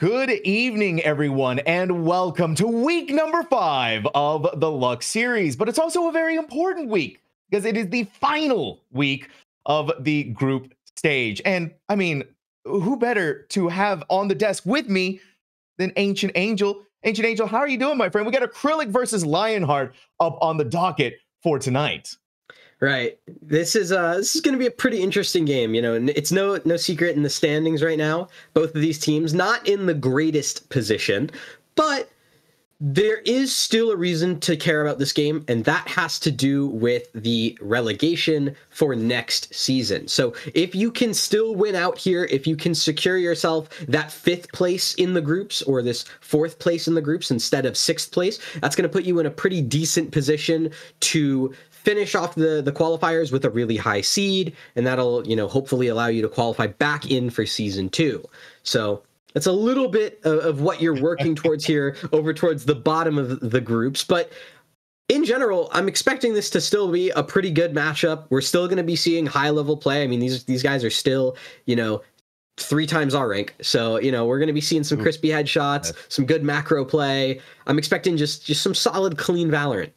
Good evening, everyone, and welcome to week number 5 of the Luxe series. But it's also a very important week because it is the final week of the group stage. And I mean, who better to have on the desk with me than Ancient Angel? Ancient Angel, how are you doing, my friend? We got Acrylic versus Lionheart up on the docket for tonight. Right. This is going to be a pretty interesting game. You know, it's no secret in the standings right now. Both of these teams not in the greatest position, but there is still a reason to care about this game, and that has to do with the relegation for next season. So if you can still win out here, if you can secure yourself that 5th place in the groups or this 4th place in the groups instead of 6th place, that's going to put you in a pretty decent position to finish off the qualifiers with a really high seed, and that'll, you know, hopefully allow you to qualify back in for season 2. So it's a little bit of what you're working towards here, over towards the bottom of the groups. But in general, I'm expecting this to still be a pretty good matchup. We're still going to be seeing high-level play. I mean, these guys are still, you know, 3 times our rank. So, you know, we're going to be seeing some crispy headshots, some good macro play. I'm expecting just some solid, clean Valorant.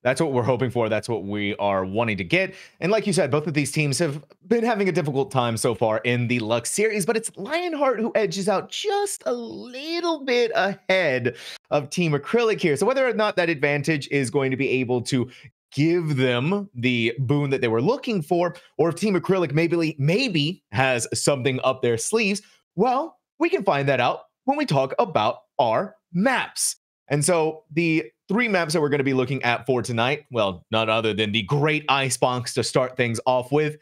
That's what we're hoping for. That's what we are wanting to get. And like you said, both of these teams have been having a difficult time so far in the Luxe series, but it's Lionheart who edges out just a little bit ahead of Team Acrylic here. So whether or not that advantage is going to be able to give them the boon that they were looking for, or if Team Acrylic maybe has something up their sleeves, well, we can find that out when we talk about our maps. And so the 3 maps that we're going to be looking at for tonight, well, none other than the great Icebox to start things off with,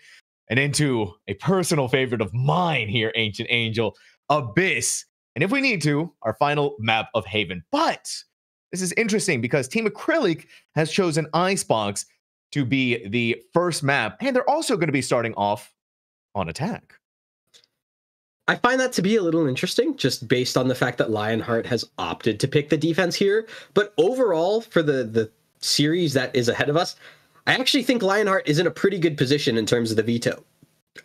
and into a personal favorite of mine here, Ancient Angel, Abyss. And if we need to, our final map of Haven. But this is interesting because Team Acrylic has chosen Icebox to be the first map, and they're also going to be starting off on attack. I find that to be a little interesting, just based on the fact that Lionheart has opted to pick the defense here. But overall, for the series that is ahead of us, I actually think Lionheart is in a pretty good position in terms of the veto.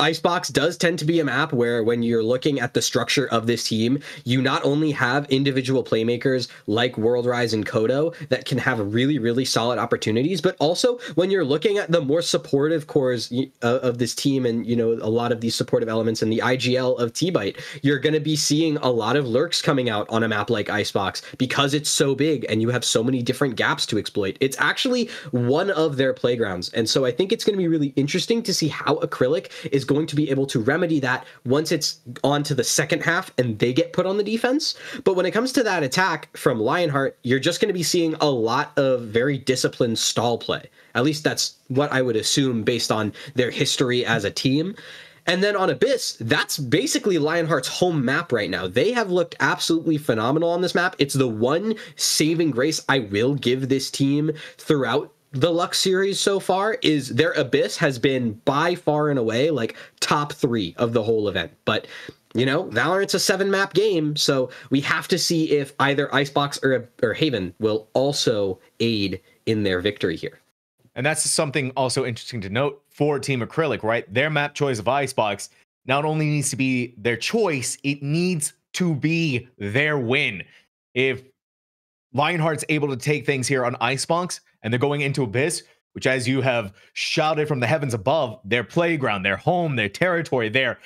Icebox does tend to be a map where when you're looking at the structure of this team, you not only have individual playmakers like WorldRise and Kodo that can have really, really solid opportunities, but also when you're looking at the more supportive cores of this team and, you know, a lot of these supportive elements in the IGL of T-Byte, you're going to be seeing a lot of lurks coming out on a map like Icebox because it's so big and you have so many different gaps to exploit. It's actually one of their playgrounds. And so I think it's going to be really interesting to see how Acrylic is going to be able to remedy that once it's on to the second half and they get put on the defense. But when it comes to that attack from Lionheart, you're just going to be seeing a lot of very disciplined stall play. At least that's what I would assume based on their history as a team. And then on Abyss, that's basically Lionheart's home map right now. They have looked absolutely phenomenal on this map. It's the one saving grace I will give this team throughout the Luxe series so far is their Abyss has been by far and away like top 3 of the whole event. But, you know, Valorant's a 7-map game, so we have to see if either Icebox or Haven will also aid in their victory here. And that's something also interesting to note for Team Acrylic, right? Their map choice of Icebox not only needs to be their choice, it needs to be their win. If Lionheart's able to take things here on Icebox, and they're going into Abyss, which, as you have shouted from the heavens above, their playground, their home, their territory, their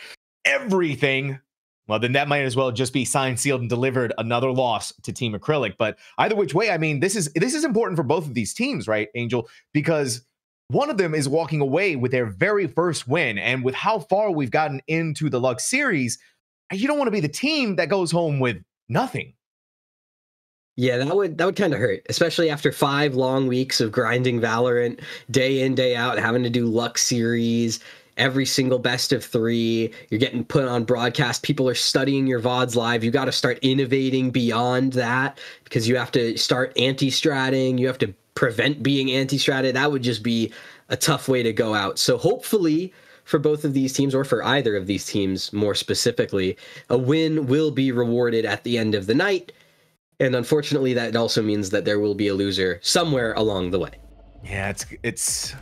everything, well, then that might as well just be signed, sealed, and delivered another loss to Team Acrylic. But either which way, I mean, this is important for both of these teams, right, Angel? Because one of them is walking away with their very first win, and with how far we've gotten into the Luxe series, you don't want to be the team that goes home with nothing. Yeah, that would kind of hurt, especially after 5 long weeks of grinding Valorant day in, day out, having to do Luxe series, every single best of 3. You're getting put on broadcast. People are studying your VODs live. You got to start innovating beyond that because you have to start anti-stratting. You have to prevent being anti-stratted. That would just be a tough way to go out. So hopefully for both of these teams, or for either of these teams more specifically, a win will be rewarded at the end of the night. And unfortunately, that also means that there will be a loser somewhere along the way. Yeah, it's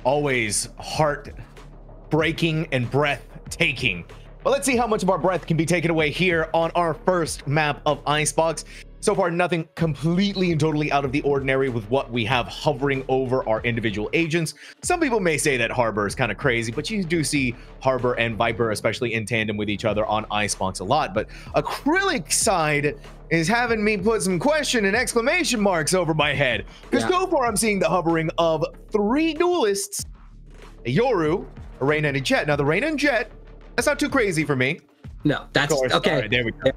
always heart-breaking and breath-taking But let's see how much of our breath can be taken away here on our first map of Icebox. So far, nothing completely and totally out of the ordinary with what we have hovering over our individual agents. Some people may say that Harbor is kind of crazy, but you do see Harbor and Viper, especially in tandem with each other on Icebox a lot. But Acrylic side is having me put some question and exclamation marks over my head. Because so far, I'm seeing the hovering of 3 duelists, a Yoru, a Reyna, and a Jett. Now, the Reyna and Jett, that's not too crazy for me. No, that's okay. All right, there we go.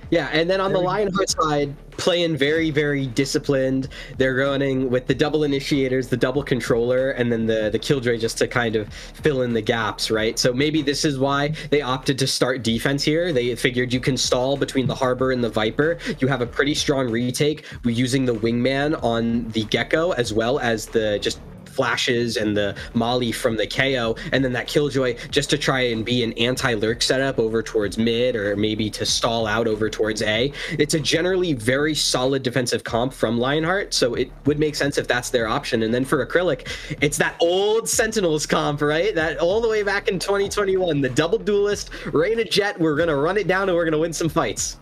Yeah, and then on the Lionheart side, playing very, very disciplined. They're running with the double initiators, the double controller, and then the Killjoy just to kind of fill in the gaps, right? So maybe this is why they opted to start defense here. They figured you can stall between the Harbor and the Viper. You have a pretty strong retake using the Wingman on the Gecko, as well as the just flashes and the molly from the KO, and then that Killjoy just to try and be an anti-lurk setup over towards mid, or maybe to stall out over towards A. It's a generally very solid defensive comp from Lionheart, so it would make sense if that's their option. And then for Acrylic, it's that old Sentinels comp, right? That all the way back in 2021, the double duelist, Reyna Jett, we're gonna run it down and we're gonna win some fights.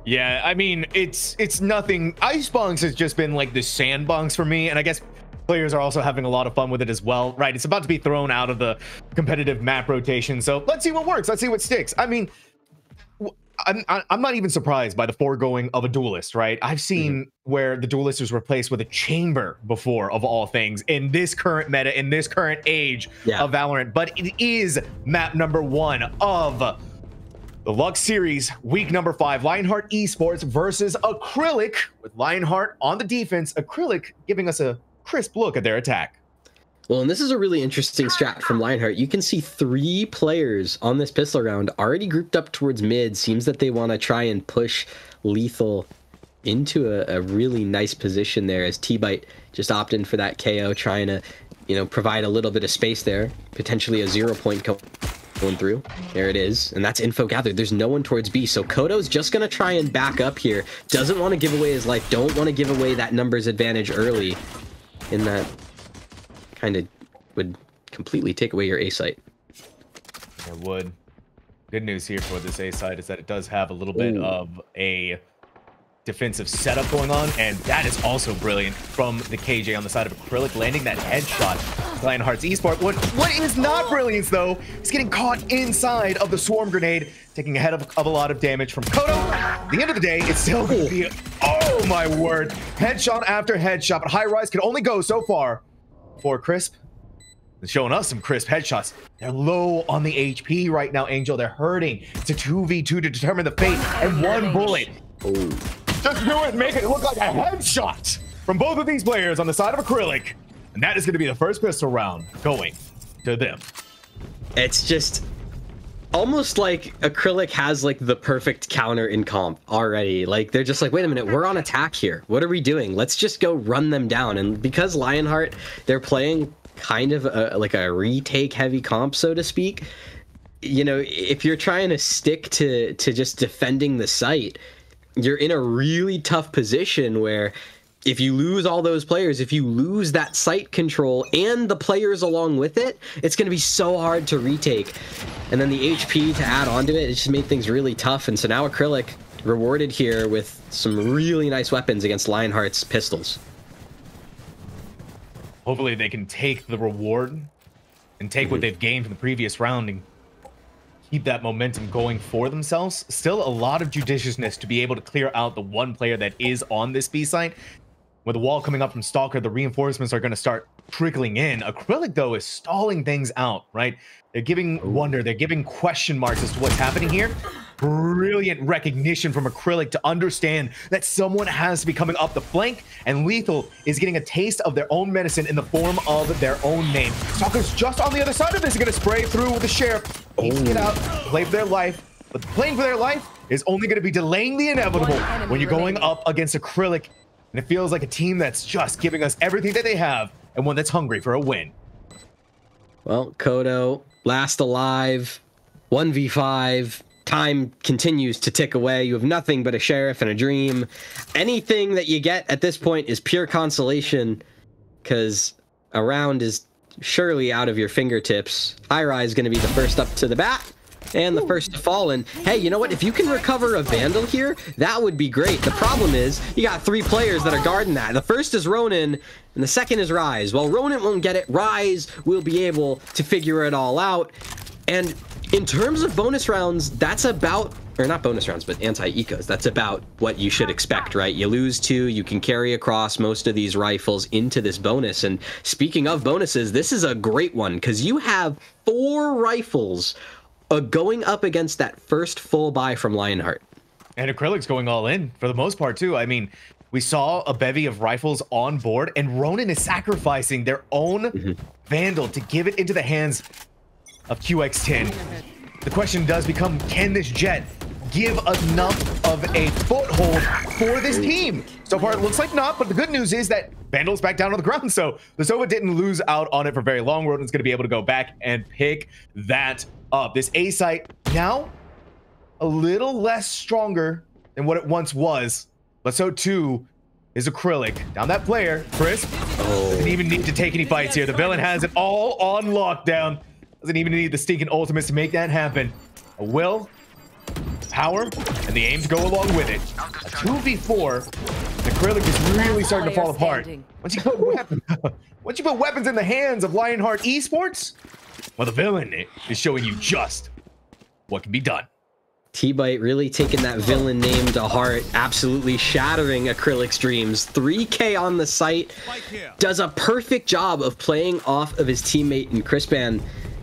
Yeah, I mean, it's nothing. Icebox has just been like the sandbox for me, and I guess players are also having a lot of fun with it as well, right? It's about to be thrown out of the competitive map rotation, so let's see what works. Let's see what sticks. I mean, I'm not even surprised by the foregoing of a duelist, right? I've seen where the duelist is replaced with a chamber before, of all things, in this current meta, in this current age of Valorant. But it is map number 1 of the Luxe series, week number 5, Lionheart Esports versus Acrylic, with Lionheart on the defense, Acrylic giving us a crisp look at their attack. Well, and this is a really interesting strat from Lionheart. You can see 3 players on this pistol round already grouped up towards mid. Seems that they want to try and push Lethal into a really nice position there, as T-Bite just opted in for that KO, trying to, you know, provide a little bit of space there, potentially a 0 point going through. There it is, and that's info gathered. There's no one towards B, so Kodo's just gonna try and back up here. Doesn't want to give away his life, don't want to give away that numbers advantage early, in that kind of would completely take away your A site. It would. Good news here for this A site is that it does have a little bit of a defensive setup going on, and that is also brilliant from the KJ on the side of Acrylic, landing that headshot. Lionheart's Esports. What is not brilliance, though, is getting caught inside of the swarm grenade, taking a head of a lot of damage from Kodo. At the end of the day, it's still going to be, oh my word, headshot after headshot, but High Rise can only go so far for Crisp. It's showing us some crisp headshots. They're low on the HP right now, Angel. They're hurting. It's a 2v2 to determine the fate, and 1 bullet. Just do it, make it look like a headshot from both of these players on the side of Acrylic. And that is going to be the first pistol round going to them. It's just almost like Acrylic has like the perfect counter in comp already. Like they're just like, wait a minute, we're on attack here. What are we doing? Let's just go run them down. And because Lionheart, they're playing kind of like a retake heavy comp, so to speak. You know, if you're trying to stick to just defending the site, you're in a really tough position where if you lose all those players, if you lose that site control and the players along with it, it's going to be so hard to retake. And then the HP to add onto it, it just made things really tough. And so now Acrylic rewarded here with some really nice weapons against Lionheart's pistols. Hopefully they can take the reward and take what they've gained from the previous round and keep that momentum going for themselves. Still a lot of judiciousness to be able to clear out the 1 player that is on this B site. With the wall coming up from Stalker, the reinforcements are going to start trickling in. Acrylic, though, is stalling things out, right? They're giving wonder, they're giving question marks as to what's happening here. Brilliant recognition from Acrylic to understand that someone has to be coming up the flank, and Lethal is getting a taste of their own medicine in the form of their own name. Stalker's just on the other side of this, going to spray through with the Sheriff. Needs to get out, play for their life, but playing for their life is only going to be delaying the inevitable when you're going up against Acrylic. And it feels like a team that's just giving us everything that they have, and one that's hungry for a win. Well, Kodo, last alive, 1v5. Time continues to tick away. You have nothing but a Sheriff and a Dream. Anything that you get at this point is pure consolation, because a round is surely out of your fingertips. High Rise is going to be the first up to the bat. And the first to fall. And hey, you know what? If you can recover a Vandal here, that would be great. The problem is you got 3 players that are guarding that. The first is Ronin, and the second is Rise. Well, Ronin won't get it. Rise will be able to figure it all out. And in terms of bonus rounds, that's about, or not bonus rounds, but anti-ecos, that's about what you should expect, right? You lose 2, you can carry across most of these rifles into this bonus. And speaking of bonuses, this is a great one because you have 4 rifles going up against that first full buy from Lionheart. And Acrylic's going all in for the most part too. I mean, we saw a bevy of rifles on board, and Ronin is sacrificing their own Vandal to give it into the hands of QX10. The question does become, can this Jet give enough of a foothold for this team? So far, it looks like not, but the good news is that Vandal's back down on the ground, so the Sova didn't lose out on it for very long. Ronin's going to be able to go back and pick that up. This A site now a little less stronger than what it once was, but so too is Acrylic. Down that player, Crisp doesn't even need to take any fights here. The villain has it all on lockdown. Doesn't even need the stinking ultimates to make that happen. A will, power, and the aim to go along with it. A 2v4. The Acrylic is really starting to fall apart. Once you put weapons in the hands of Lionheart Esports, well, the villain is showing you just what can be done. T-Bite really taking that villain name to heart, absolutely shattering Acrylic's dreams. 3K on the site, does a perfect job of playing off of his teammate in Crispan,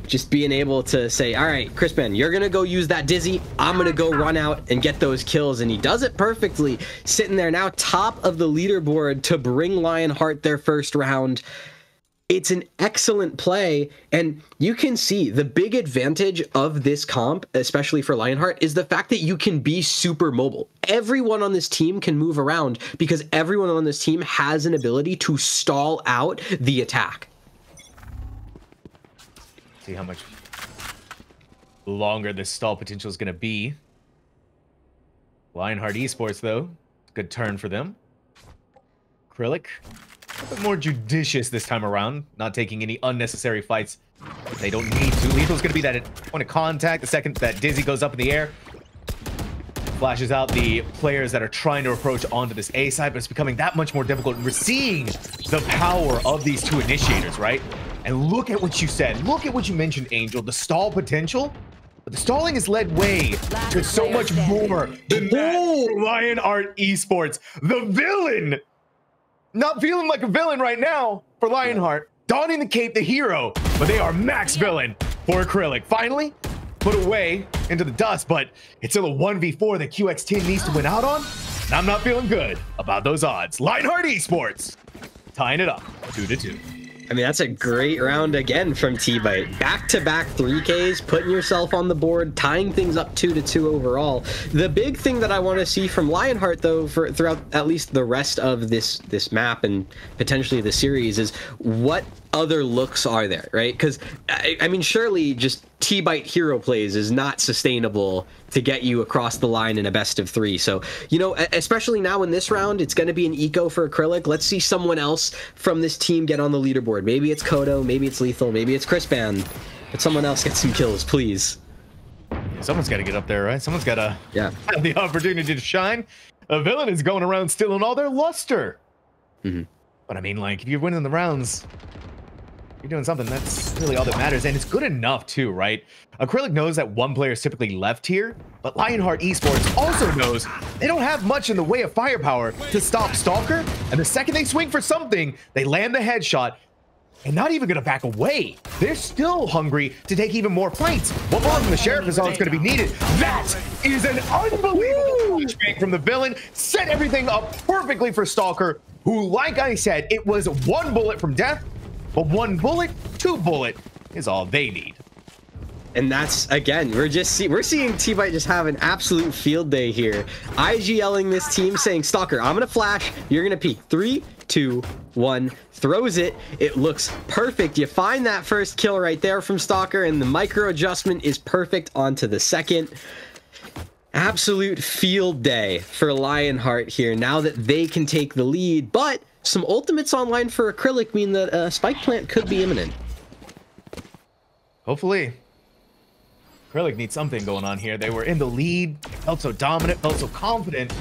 just being able to say, all right, Crispan, you're going to go use that Dizzy. I'm going to go run out and get those kills. And he does it perfectly, sitting there now top of the leaderboard to bring Lionheart their first round. It's an excellent play, and you can see the big advantage of this comp, especially for Lionheart, is the fact that you can be super mobile. Everyone on this team can move around because everyone on this team has an ability to stall out the attack. See how much longer this stall potential is going to be. Lionheart Esports, though, good turn for them. Acrylic, a bit more judicious this time around, not taking any unnecessary fights. They don't need to. Lethal's going to be that point of contact. The second that Dizzy goes up in the air, flashes out the players that are trying to approach onto this A side, but it's becoming that much more difficult. And we're seeing the power of these 2 initiators, right? And look at what you said. Look at what you mentioned, Angel. The stall potential. But the stalling has led way to so much more than that for Lionheart Esports. The villain. Not feeling like a villain right now for Lionheart. Donning the cape, the hero. But they are max villain for Acrylic. Finally put away into the dust, but it's still a 1v4 that QX10 needs to win out on. And I'm not feeling good about those odds. Lionheart Esports tying it up 2-2. I mean, that's a great round again from T-Bite. Back-to-back 3Ks, putting yourself on the board, tying things up 2-2 overall. The big thing that I want to see from Lionheart, though, throughout at least the rest of this map and potentially the series, is what other looks are there, right? Because, I mean, surely just T-Bite hero plays is not sustainable to get you across the line in a best of 3. So, you know, especially now in this round, it's going to be an eco for Acrylic. Let's see someone else from this team get on the leaderboard. Maybe it's Kodo, maybe it's Lethal, maybe it's Crispan, but someone else get some kills, please. Someone's got to get up there, right? Someone's got to have the opportunity to shine. A villain is going around stealing all their luster. But I mean, like, if you're winning the rounds, you're doing something. That's really all that matters. And it's good enough too, right? Acrylic knows that 1 player is typically left here, but Lionheart Esports also knows they don't have much in the way of firepower to stop Stalker. And the second they swing for something, they land the headshot and not even gonna back away. They're still hungry to take even more fights. One bullet from the Sheriff is all that's gonna be needed. That is an unbelievable flashbang from the villain. Set everything up perfectly for Stalker, who, like I said, it was 1 bullet from death. But 1 bullet, 2 bullet is all they need. And that's, again, we're seeing T-Bite just have an absolute field day here. IGLing this team, saying, Stalker, I'm going to flash, you're going to peek. 3, 2, 1, throws it. It looks perfect. You find that first kill right there from Stalker, and the micro adjustment is perfect onto the second. Absolute field day for Lionheart here, now that they can take the lead, but some ultimates online for Acrylic mean that Spike Plant could be imminent. Hopefully. Acrylic needs something going on here. They were in the lead, felt so dominant, felt so confident,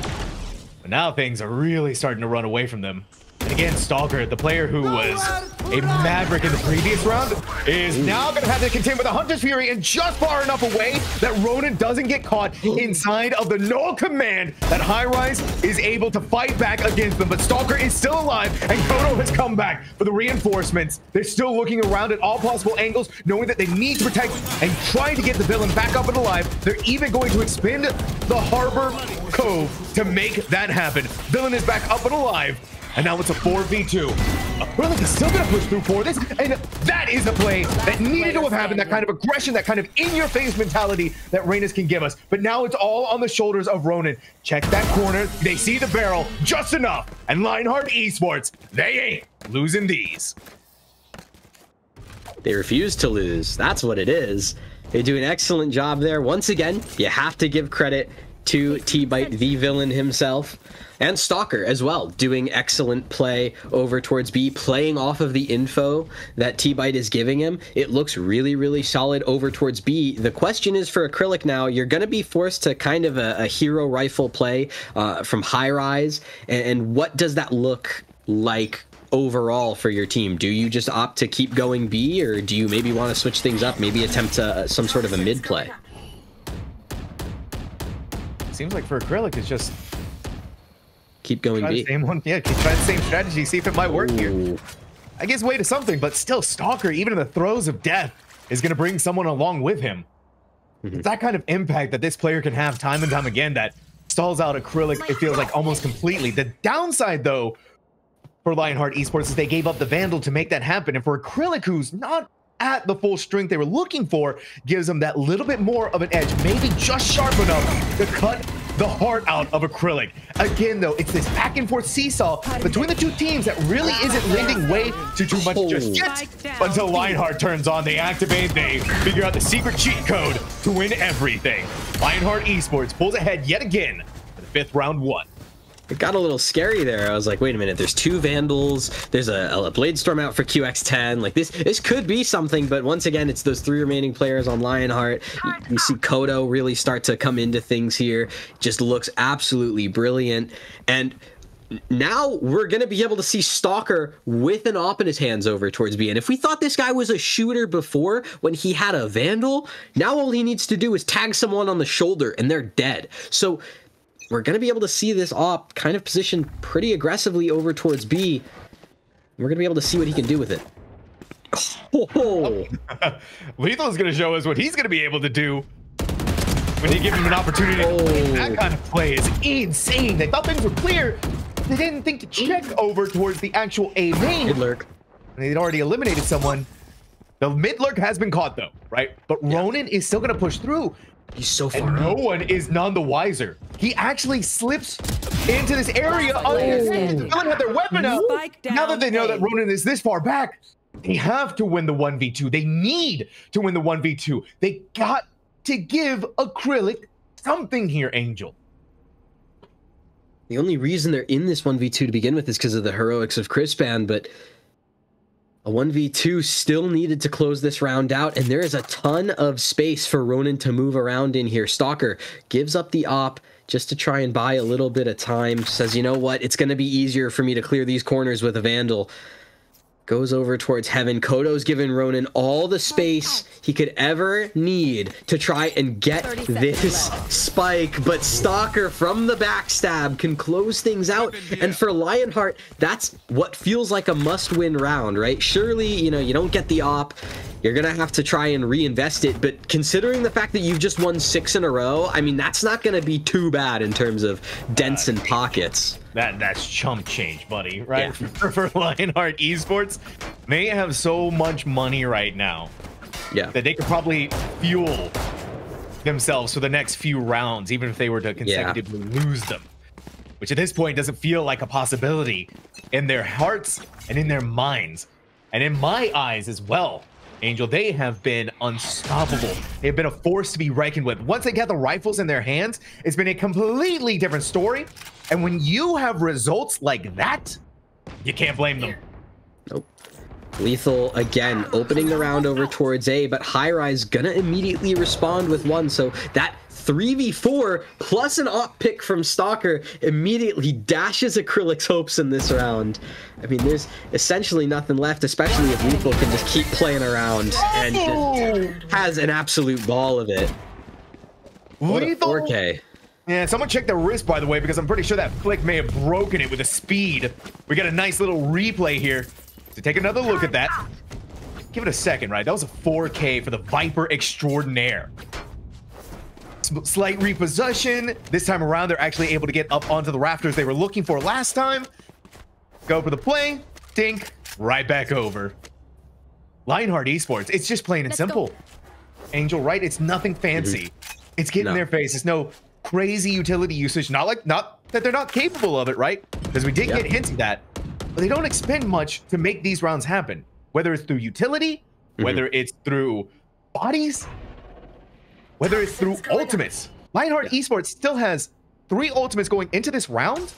but now things are really starting to run away from them. And again, Stalker, the player who was a maverick in the previous round, is now going to have to contend with a Hunter's Fury and just far enough away that Ronin doesn't get caught inside of the null command that High-Rise is able to fight back against them. But Stalker is still alive, and Kodo has come back for the reinforcements. They're still looking around at all possible angles, knowing that they need to protect and trying to get the villain back up and alive. They're even going to expend the Harbor Cove to make that happen. Villain is back up and alive. And now it's a 4v2. Acrylic is still going to push through for this, and that is the play that needed to have happened, that kind of aggression, that kind of in-your-face mentality that Reynas can give us. But now it's all on the shoulders of Ronin. Check that corner. They see the barrel just enough. And Lionheart Esports, they ain't losing these. They refuse to lose. That's what it is. They do an excellent job there. Once again, you have to give credit to T-Bite, the villain himself, and Stalker as well, doing excellent play over towards B, playing off of the info that T-Bite is giving him. It looks really, really solid over towards B. The question is for Acrylic now, you're going to be forced to kind of a hero rifle play from High-Rise, and what does that look like overall for your team? Do you just opt to keep going B, or do you maybe want to switch things up, maybe attempt some sort of a mid play? Seems like for Acrylic, it's just keep going B. Same one, yeah, keep trying the same strategy, see if it might work here. I guess way to something, but still, Stalker, even in the throes of death, is going to bring someone along with him. It's that kind of impact that this player can have time and time again that stalls out Acrylic, it feels like, almost completely. The downside, though, for Lionheart Esports is they gave up the Vandal to make that happen. And for Acrylic, who's not at the full strength they were looking for, gives them that little bit more of an edge, maybe just sharp enough to cut the heart out of Acrylic. Again, though, it's this back and forth seesaw between the two teams that really isn't lending way to too much just yet. Until Lionheart turns on, they activate, they figure out the secret cheat code to win everything. Lionheart Esports pulls ahead yet again for the 5th round won. It got a little scary there. I was like, wait a minute, there's 2 Vandals, there's a Blade Storm out for QX10. Like, this could be something, but once again, it's those 3 remaining players on Lionheart. You see Kodo really start to come into things here. Just looks absolutely brilliant. And now we're going to be able to see Stalker with an AWP in his hands over towards B. And if we thought this guy was a shooter before when he had a Vandal, now all he needs to do is tag someone on the shoulder and they're dead. So we're going to be able to see this AWP kind of positioned pretty aggressively over towards B. We're going to be able to see what he can do with it. Oh. Lethal's going to show us what he's going to be able to do when you give him an opportunity. That kind of play is insane. They thought things were clear. They didn't think to check over towards the actual A main. Mid-lurk. They'd already eliminated someone. The mid-lurk has been caught, though, right? But Ronin is still going to push through. He's so far. And no one is none the wiser. He actually slips into this area. The villain had their weapon out. Now that they know that Ronin is this far back, they have to win the 1v2. They need to win the 1v2. They got to give Acrylic something here, Angel. The only reason they're in this 1v2 to begin with is because of the heroics of Crispan, but a 1v2 still needed to close this round out, and there is a ton of space for Ronin to move around in here. Stalker gives up the AWP just to try and buy a little bit of time. Says, you know what, it's going to be easier for me to clear these corners with a Vandal. Goes over towards Heaven. Kodo's given Ronin all the space he could ever need to try and get this spike, but Stalker from the backstab can close things out. And for Lionheart, that's what feels like a must-win round, right? Surely, you know, you don't get the AWP, you're gonna have to try and reinvest it, but considering the fact that you've just won 6 in a row, I mean, that's not gonna be too bad in terms of dents and pockets. That's chump change, buddy, right? Yeah. For Lionheart Esports, they have so much money right now, that they could probably fuel themselves for the next few rounds, even if they were to consecutively lose them, which at this point doesn't feel like a possibility in their hearts and in their minds, and in my eyes as well. Angel, they have been unstoppable. They've been a force to be reckoned with. Once they get the rifles in their hands, it's been a completely different story. And when you have results like that, you can't blame them. Nope. Lethal again opening the round over towards A, but High Rise gonna immediately respond with one. So that 3v4 plus an op pick from Stalker immediately dashes Acrylic's hopes in this round. I mean, there's essentially nothing left, especially if Lethal can just keep playing around and just has an absolute ball of it. Lethal. 4K. Yeah, someone check the wrist, by the way, because I'm pretty sure that flick may have broken it with a speed. We got a nice little replay here. So take another look at that. Give it a second, right? That was a 4K for the Viper Extraordinaire. Slight repossession. This time around, they're actually able to get up onto the rafters they were looking for last time. Go for the play. Dink. Right back over. Lionheart Esports. It's just plain and simple. Angel, right? It's nothing fancy. It's getting in their face. It's no crazy utility usage. Not that they're not capable of it, right? Because we did get hints of that. But they don't expend much to make these rounds happen. Whether it's through utility, whether it's through bodies, whether it's through ultimates. Lionheart Esports still has 3 ultimates going into this round.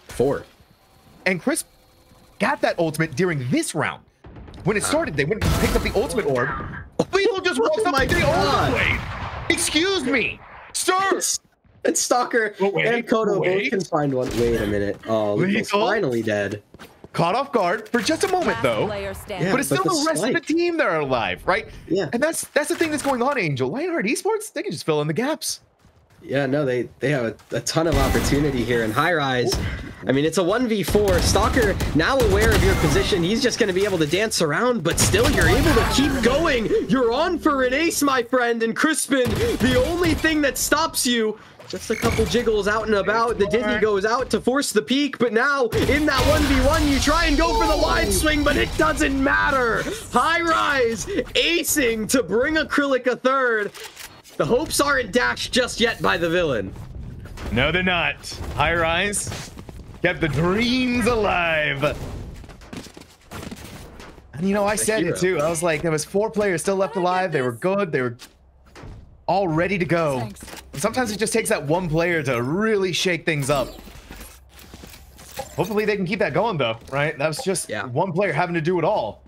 4. And Chris got that ultimate during this round. When it started, they went and picked up the ultimate orb. Lethal just walks up and the ultimate blade. Excuse me, sir. And Stalker and Kodo both can find one. Wait a minute. Oh, Lethal's finally dead. Caught off guard for just a moment, though. Yeah, but it's still the rest of the team that are alive, right? Yeah. And that's the thing that's going on, Angel. Lionheart Esports, they can just fill in the gaps. Yeah, no, they have a ton of opportunity here in High Rise. I mean, it's a 1v4. Stalker, now aware of your position, he's just going to be able to dance around, but still you're able to keep going. You're on for an ace, my friend, and Crispin, the only thing that stops you, just a couple jiggles out and about. The Disney goes out to force the peak, but now in that 1v1, you try and go for the wide swing, but it doesn't matter. High Rise acing to bring Acrylic a third. The hopes aren't dashed just yet by the villain. No, they're not. High Rise kept the dreams alive. And you know, I said it too. I was like, there was 4 players still left alive. They were good. They were all ready to go. And sometimes it just takes that one player to really shake things up. Hopefully they can keep that going though, right? That was just one player having to do it all.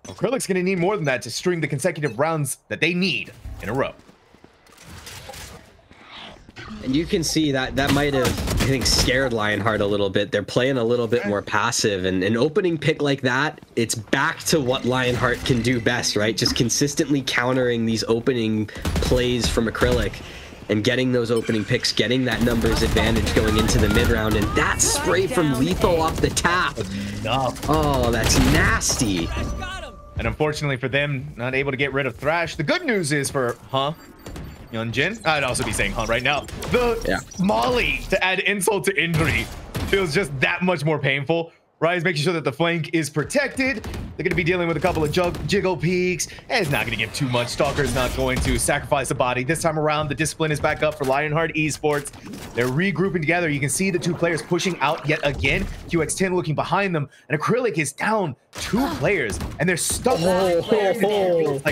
Acrylic's gonna need more than that to string the consecutive rounds that they need in a row. And you can see that might have, I think, scared Lionheart a little bit. They're playing a little bit more passive, and an opening pick like that, it's back to what Lionheart can do best, right? Just consistently countering these opening plays from Acrylic and getting those opening picks, getting that numbers advantage going into the mid round, and that spray from Lethal off the tap. Oh, that's nasty. And unfortunately for them, not able to get rid of Thrash. The good news is for Hyunjin, I'd also be saying right now, the Molly to add insult to injury feels just that much more painful. Rise making sure that the flank is protected. They're going to be dealing with a couple of jiggle peaks, and it's not going to give too much. Stalker's not going to sacrifice the body. This time around, the discipline is back up for Lionheart Esports. They're regrouping together. You can see the 2 players pushing out yet again. QX10 looking behind them, and Acrylic is down 2 players, and they're stuck like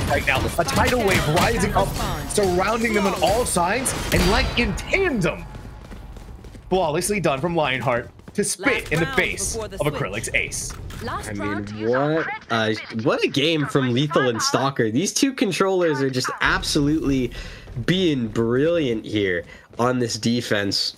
right now. A tidal wave rising up, surrounding them on all sides, and like in tandem. Flawlessly done from Lionheart to spit in the face of Acrylic's ace. I mean, what a game from Lethal and Stalker. These 2 controllers are just absolutely being brilliant here on this defense.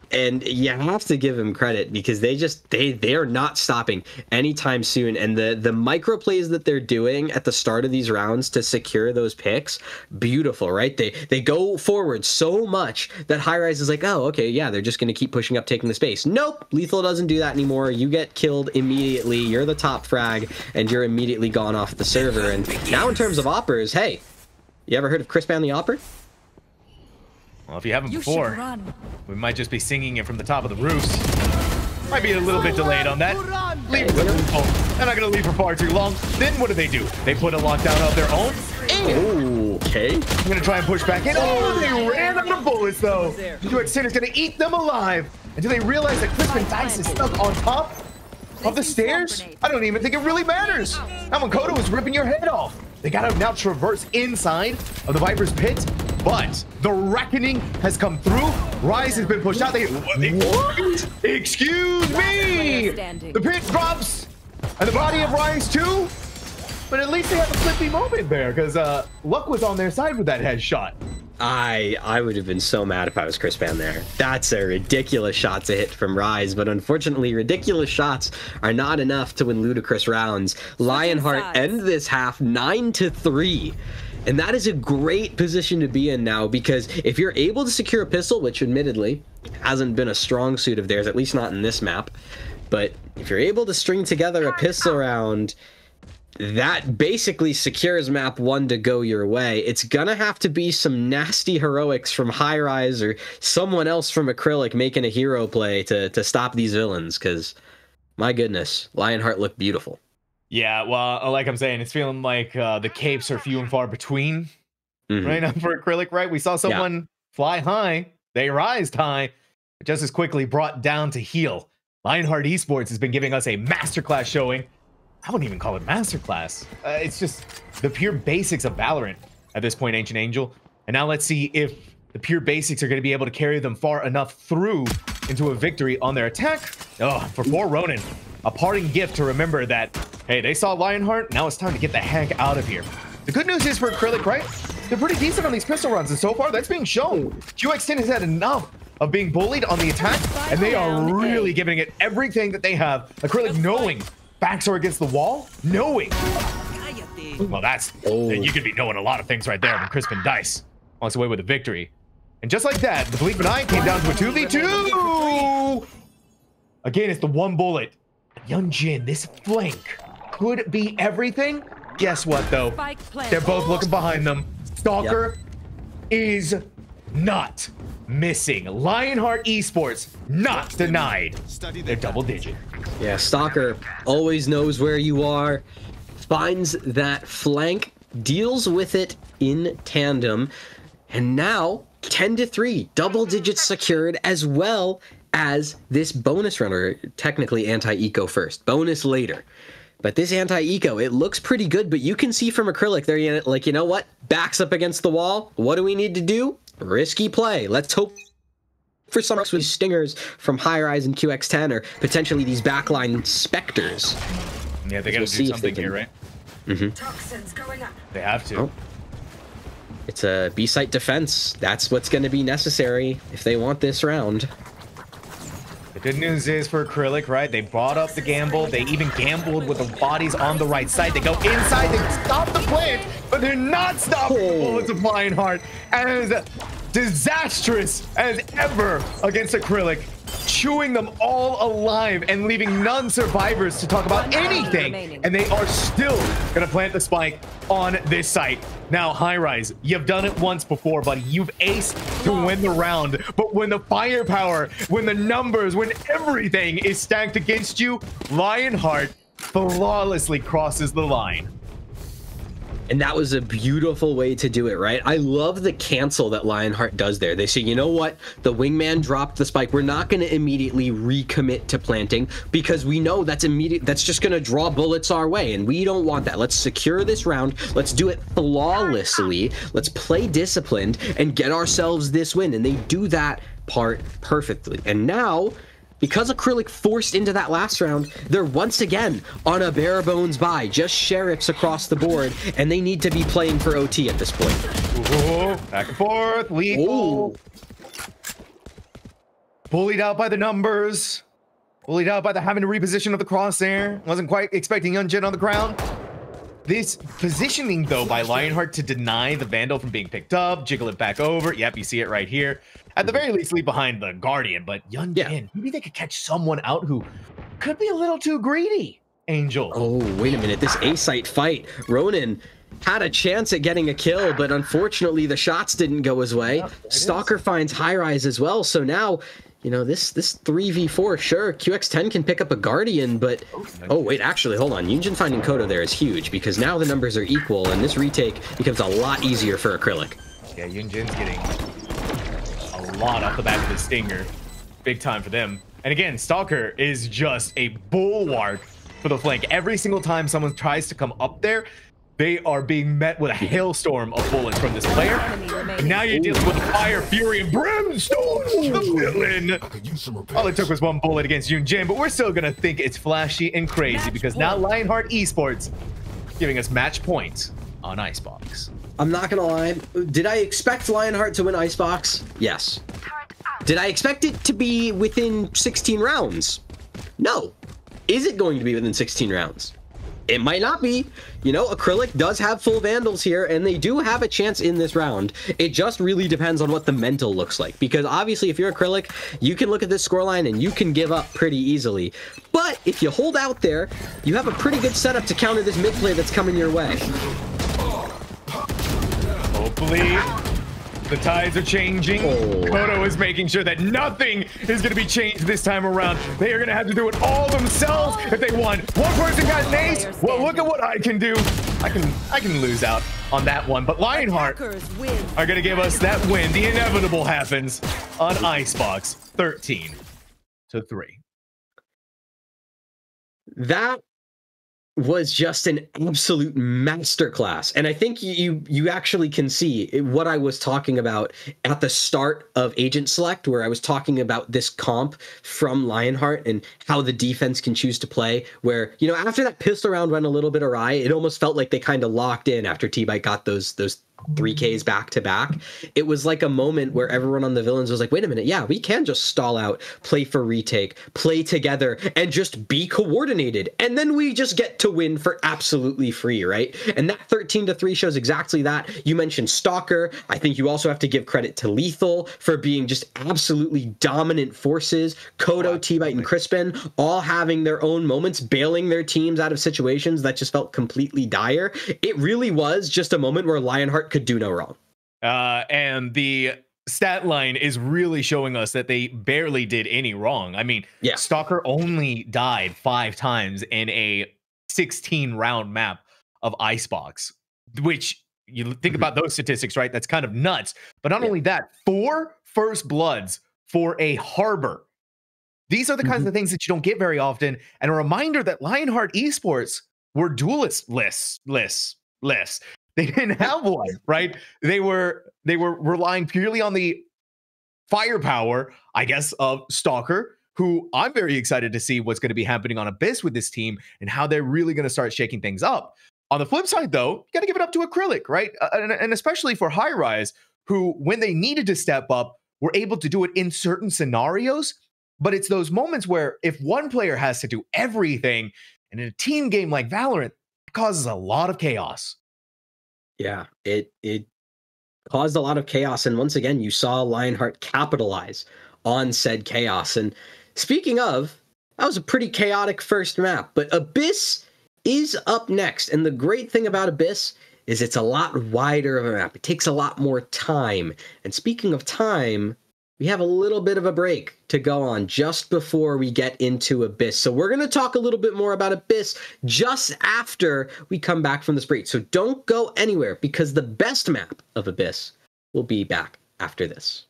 And you have to give them credit because they are not stopping anytime soon. And the micro plays that they're doing at the start of these rounds to secure those picks, beautiful, right? They go forward so much that High Rise is like, oh, okay, yeah, they're just going to keep pushing up, taking the space. Nope, Lethal doesn't do that anymore. You get killed immediately. You're the top frag, and you're immediately gone off the server. And now in terms of oppers, hey, you ever heard of Crispin the Opper? Well, if you haven't before, we might just be singing it from the top of the roofs. Might be a little bit delayed on that. Leave the They're not going to leave for far too long. Then what do? They put a lockdown of their own. And okay. I'm going to try and push back in. Oh, they ran out of bullets, though. QX10 is going to eat them alive until they realize that Crispin Dice is stuck on top of the stairs. I don't even think it really matters. Now when Kodo is ripping your head off, they got to now traverse inside of the Viper's pit. But the reckoning has come through. Rise has been pushed out. What? Excuse me. The pit drops. And the body of Rise too. But at least they have a flippy moment there because Luck was on their side with that headshot. I would have been so mad if I was Crispin there. That's a ridiculous shot to hit from Rise, but unfortunately, ridiculous shots are not enough to win ludicrous rounds. Lionheart end this half 9-3. And that is a great position to be in now, because if you're able to secure a pistol, which admittedly hasn't been a strong suit of theirs, at least not in this map, but if you're able to string together a pistol round, that basically secures map 1 to go your way. It's gonna have to be some nasty heroics from High Rise or someone else from Acrylic making a hero play to stop these villains, because my goodness, Lionheart looked beautiful. Yeah, well, like I'm saying, it's feeling like the capes are few and far between right now for Acrylic, right? We saw someone fly high, they rised high, but just as quickly brought down to heel. Lionheart Esports has been giving us a masterclass showing. I wouldn't even call it masterclass. It's just the pure basics of Valorant at this point, Ancient Angel. And now let's see if the pure basics are going to be able to carry them far enough through into a victory on their attack. Oh, for poor Ronin, a parting gift to remember that, hey, they saw Lionheart, now it's time to get the heck out of here. The good news is for Acrylic, right? They're pretty decent on these pistol runs, and so far that's being shown. QX10 has had enough of being bullied on the attack, and they are really giving it everything that they have. Acrylic knowing backs are against the wall, knowing. Well, that's, you could be knowing a lot of things right there when Crispin Dice walks away with a victory. And just like that, the Bleak Benign came down to a 2v2. Again, it's the one bullet. Yunjin, this flank could be everything. Guess what, though? They're both looking behind them. Stalker is not missing. Lionheart Esports not denied. They're double digit. Yeah, Stalker always knows where you are, finds that flank, deals with it in tandem, and now 10-3, double digits secured, as well as this bonus run, or technically anti-eco first, bonus later. But this anti-eco, it looks pretty good, but you can see from Acrylic, they're like, you know what? Backs up against the wall. What do we need to do? Risky play. Let's hope for some with stingers from High Rise and QX10, or potentially these backline specters. Yeah, they gotta do something here, right? Toxins going up. They have to. Oh. It's a B-site defense. That's what's going to be necessary if they want this round. The good news is for Acrylic, right? They brought up the gamble. They even gambled with the bodies on the right side. They go inside. They stop the plant, but they're not stopping the bullets of Lionheart. As disastrous as ever against Acrylic, chewing them all alive and leaving none survivors to talk about anything. And they are still gonna plant the spike on this site. Now, High Rise, you've done it once before, buddy. You've aced to win the round. But when the firepower, when the numbers, when everything is stacked against you, Lionheart flawlessly crosses the line. And that was a beautiful way to do it, right? I love the cancel that Lionheart does there. They say, you know what? The wingman dropped the spike. We're not going to immediately recommit to planting because we know that's just going to draw bullets our way, and we don't want that. Let's secure this round. Let's do it flawlessly. Let's play disciplined and get ourselves this win. And they do that part perfectly. And now, because Acrylic forced into that last round, they're once again on a bare bones buy, just sheriffs across the board, and they need to be playing for OT at this point. Ooh, back and forth, lethal. Bullied out by the numbers. Bullied out by the having to reposition of the crosshair. Wasn't quite expecting Yunjin on the ground. This positioning, though, by Lionheart to deny the Vandal from being picked up, jiggle it back over. Yep, you see it right here. At the very least, leave behind the Guardian, but Yunjin, maybe they could catch someone out who could be a little too greedy, Angel. Oh, wait a minute. This A-site fight. Ronin had a chance at getting a kill, but unfortunately, the shots didn't go his way. Yep, Stalker finds High Rise as well, so now, you know, this 3v4, sure, QX10 can pick up a Guardian, but... Oh, wait, actually, hold on. Yunjin finding Kodo there is huge, because now the numbers are equal, and this retake becomes a lot easier for Acrylic. Yeah, Yunjin's getting a lot off the back of the Stinger. Big time for them. And again, Stalker is just a bulwark for the flank. Every single time someone tries to come up there, They are being met with a hailstorm of bullets from this player. And now you're dealing with fire, fury, and brimstone. The villain. All it took was one bullet against Yoon Jin, but we're still gonna think it's flashy and crazy because now Lionheart Esports giving us match points on Icebox. I'm not gonna lie. Did I expect Lionheart to win Icebox? Yes. Did I expect it to be within 16 rounds? No. Is it going to be within 16 rounds? It might not be. You know, Acrylic does have full Vandals here, and they do have a chance in this round. It just really depends on what the mental looks like, because obviously if you're Acrylic, you can look at this scoreline and you can give up pretty easily. But if you hold out there, you have a pretty good setup to counter this mid play that's coming your way. Hopefully, the tides are changing. Kodo is making sure that nothing is going to be changed this time around. They are going to have to do it all themselves if they want. One person got an ace. Well, look at what I can do. I can lose out on that one. But Lionheart are going to give us that win. The inevitable happens on Icebox, 13-3. That was just an absolute masterclass. And I think you actually can see what I was talking about at the start of Agent Select, where I was talking about this comp from Lionheart and how the defense can choose to play, where, you know, after that pistol round went a little bit awry, it almost felt like they kind of locked in after T-Bite got those 3Ks back to back. It was like a moment where everyone on the villains was like, wait a minute, yeah, we can just stall out, play for retake, play together, and just be coordinated. And then we just get to win for absolutely free, right? And that 13-3 shows exactly that. You mentioned Stalker. I think you also have to give credit to Lethal for being just absolutely dominant forces. Kodo, T-Bite, and Crispin all having their own moments, bailing their teams out of situations that just felt completely dire. It really was just a moment where Lionheart could do no wrong. And the stat line is really showing us that they barely did any wrong. I mean, yeah. Stalker only died 5 times in a 16-round map of Icebox, which you think about those statistics, right? That's kind of nuts. But not only that, 4 first bloods for a harbor. These are the kinds of things that you don't get very often. And a reminder that Lionheart Esports were duelist lists. They didn't have one, right? They were relying purely on the firepower, I guess, of Stalker, who I'm very excited to see what's going to be happening on Abyss with this team and how they're really going to start shaking things up. On the flip side, though, you got to give it up to Acrylic, right? And especially for High Rise, who, when they needed to step up, were able to do it in certain scenarios. But it's those moments where if one player has to do everything, and in a team game like Valorant, it causes a lot of chaos. Yeah, it caused a lot of chaos. And once again, you saw Lionheart capitalize on said chaos. And speaking of, that was a pretty chaotic first map. But Abyss is up next. And the great thing about Abyss is it's a lot wider of a map. It takes a lot more time. And speaking of time, we have a little bit of a break to go on just before we get into Abyss. So we're going to talk a little bit more about Abyss just after we come back from this break. So don't go anywhere, because the best map of Abyss will be back after this.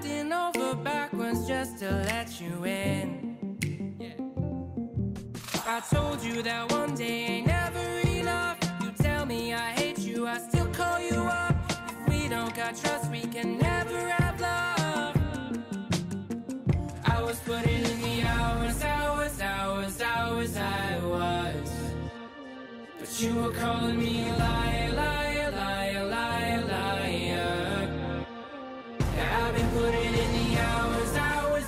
bending over backwards just to let you in. I told you that one day ain't never enough. You tell me I hate you, I still call you up. If we don't got trust, we can never have love. I was putting in the hours, I was. But you were calling me a liar, liar, liar, liar, liar. Yeah, I've been putting in the hours, I was.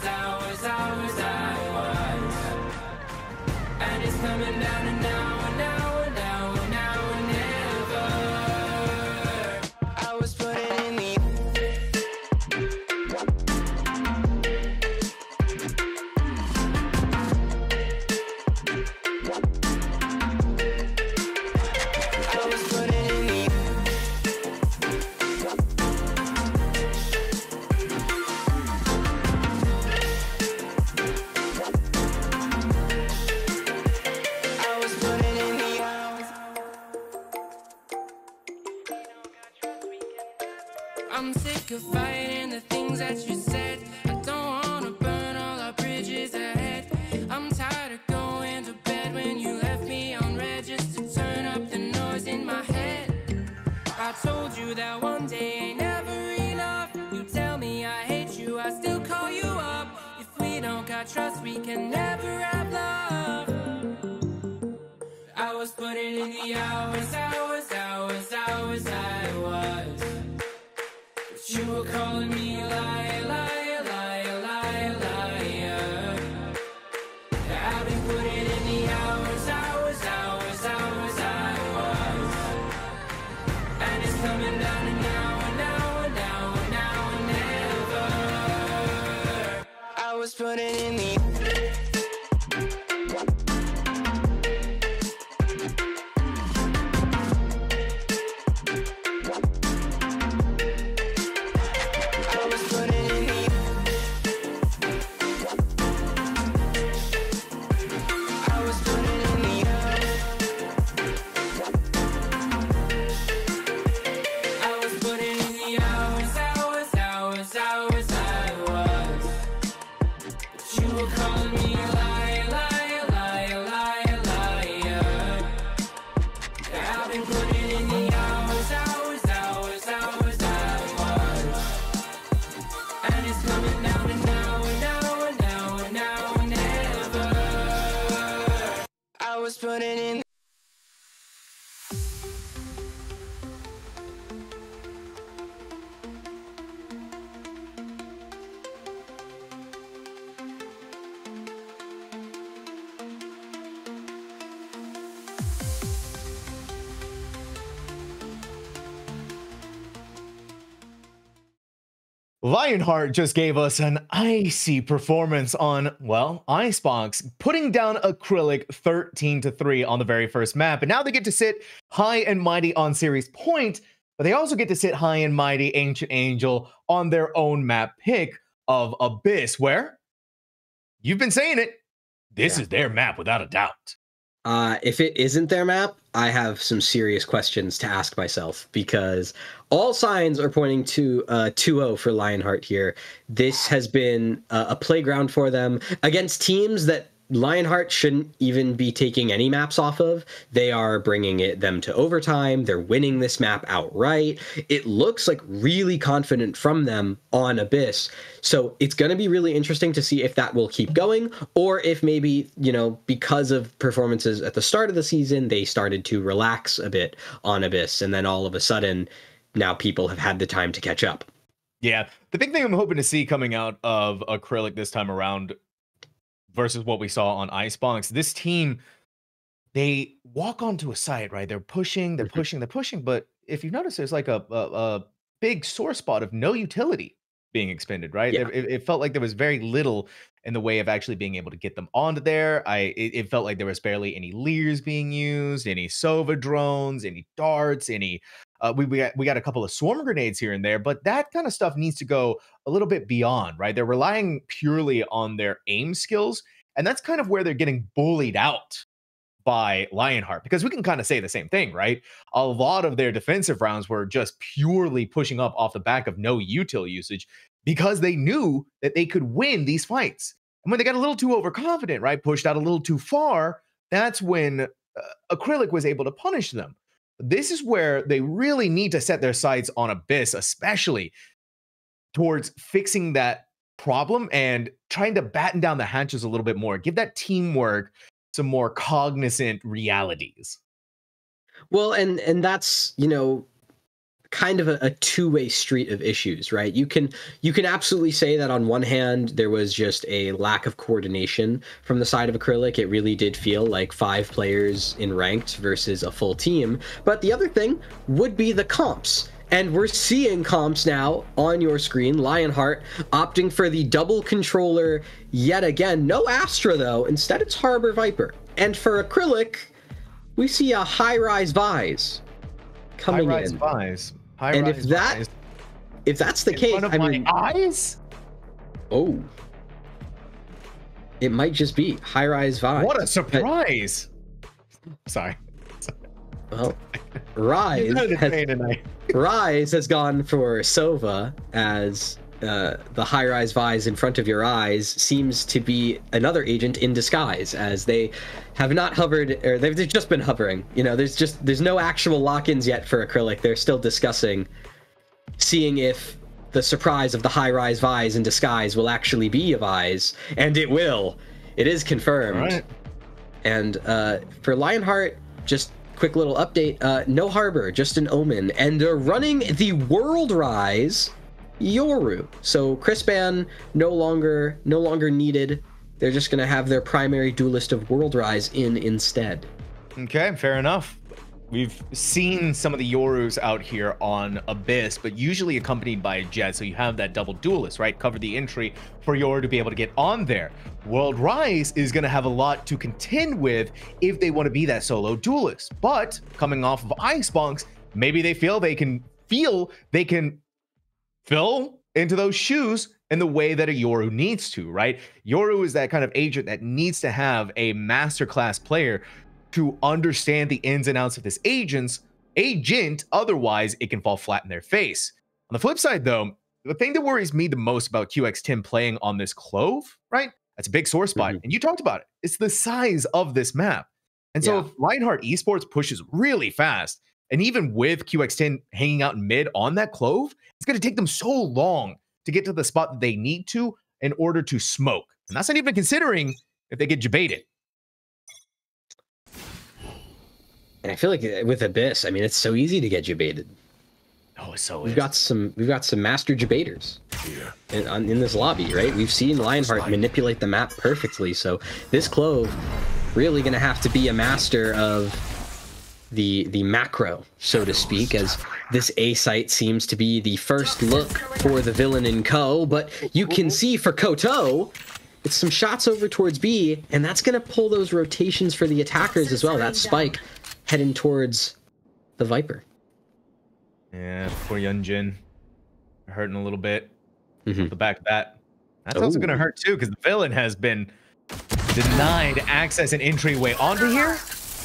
And it's coming down to now and now and now and now and never. I was putting in the I'm sick of fighting the things that you said. I don't wanna burn all our bridges ahead. I'm tired of going to bed when you left me on red just to turn up the noise in my head. I told you that one day ain't never enough. You tell me I hate you, I still call you up. If we don't got trust, we can never have love. I was putting in the hours, I was. You were calling me a liar, liar, liar, liar, liar. I've been putting in the hours, I was. And it's coming down to now and now and now and now and never. I was putting in the putting in. Lionheart just gave us an icy performance on, well, Icebox, putting down Acrylic 13-3 on the very first map. And now they get to sit high and mighty on series point, but they also get to sit high and mighty Ancient Angel on their own map pick of Abyss, where you've been saying it, this is their map without a doubt. If it isn't their map, I have some serious questions to ask myself, because all signs are pointing to 2-0 for Lionheart here. This has been a playground for them against teams that Lionheart shouldn't even be taking any maps off of. They are bringing them to overtime. They're winning this map outright. It looks like really confident from them on Abyss. So it's going to be really interesting to see if that will keep going, or if maybe, you know, because of performances at the start of the season, they started to relax a bit on Abyss. And then all of a sudden, now people have had the time to catch up. Yeah. The big thing I'm hoping to see coming out of Acrylic this time around versus what we saw on Icebox, this team, they walk onto a site, right? They're pushing, but if you notice, there's like a big sore spot of no utility being expended, right? Yeah. It felt like there was very little in the way of actually being able to get them onto there. It felt like there was barely any Lears being used, any Sova drones, any darts, any we got a couple of swarm grenades here and there, but that kind of stuff needs to go a little bit beyond, right? They're relying purely on their aim skills, and that's kind of where they're getting bullied out by Lionheart, because we can kind of say the same thing, right? A lot of their defensive rounds were just purely pushing up off the back of no util usage. because they knew that they could win these fights. And when they got a little too overconfident, right, pushed out a little too far, that's when Acrylic was able to punish them. This is where they really need to set their sights on Abyss, especially towards fixing that problem and trying to batten down the hatches a little bit more, give that teamwork some more cognizant realities. Well, and that's, you know, kind of a two-way street of issues, right? You can absolutely say that on one hand there was just a lack of coordination from the side of Acrylic. It really did feel like 5 players in ranked versus a full team. But the other thing would be the comps. And we're seeing comps now on your screen. Lionheart opting for the double controller yet again. No Astra though. Instead it's Harbor Viper. And for Acrylic, we see a high-rise Vise coming High-rise in. Vise. And if that's the case, I mean, eyes. Oh, it might just be high-rise Vise. What a surprise! Sorry. Well, Rise has gone for Sova as the high-rise Vise in front of your eyes seems to be another agent in disguise, as they have not hovered, or they've just been hovering. You know, there's no actual lock-ins yet for Acrylic. They're still discussing, seeing if the surprise of the high-rise Vise in disguise will actually be a Vise, and it will. It is confirmed. All right. And for Lionheart, just quick little update, no Harbor, just an Omen, and they're running the World Rise Yoru. So Crispan no longer needed. They're just going to have their primary duelist of World Rise in instead. Okay, fair enough. We've seen some of the Yorus out here on Abyss, but usually accompanied by a Jet, so you have that double duelist, right? Cover the entry for Yoru to be able to get on there. World Rise is going to have a lot to contend with if they want to be that solo duelist, but coming off of Icebox, maybe they feel they can fill into those shoes in the way that a Yoru needs to, right? Yoru is that kind of agent that needs to have a masterclass player to understand the ins and outs of this agent, otherwise it can fall flat in their face. On the flip side though, the thing that worries me the most about QX10 playing on this Clove, right? That's a big sore spot, and you talked about it. It's the size of this map. And so if Lionheart Esports pushes really fast, and even with QX10 hanging out in mid on that Clove, it's going to take them so long to get to the spot that they need to in order to smoke. And that's not even considering if they get jebaited. And I feel like with Abyss, I mean, it's so easy to get jebaited. Oh, so we've got some master jebaiters in this lobby, right? We've seen Lionheart manipulate the map perfectly. So this Clove really going to have to be a master of the macro, so to speak, as this A site seems to be the first look for the villain in Co. But you can see for Koto, it's some shots over towards B, and that's going to pull those rotations for the attackers as well. That spike heading towards the Viper. Yeah, poor Yunjin. Hurting a little bit. The back of that. That's also going to hurt too, because the villain has been denied access and entryway onto here.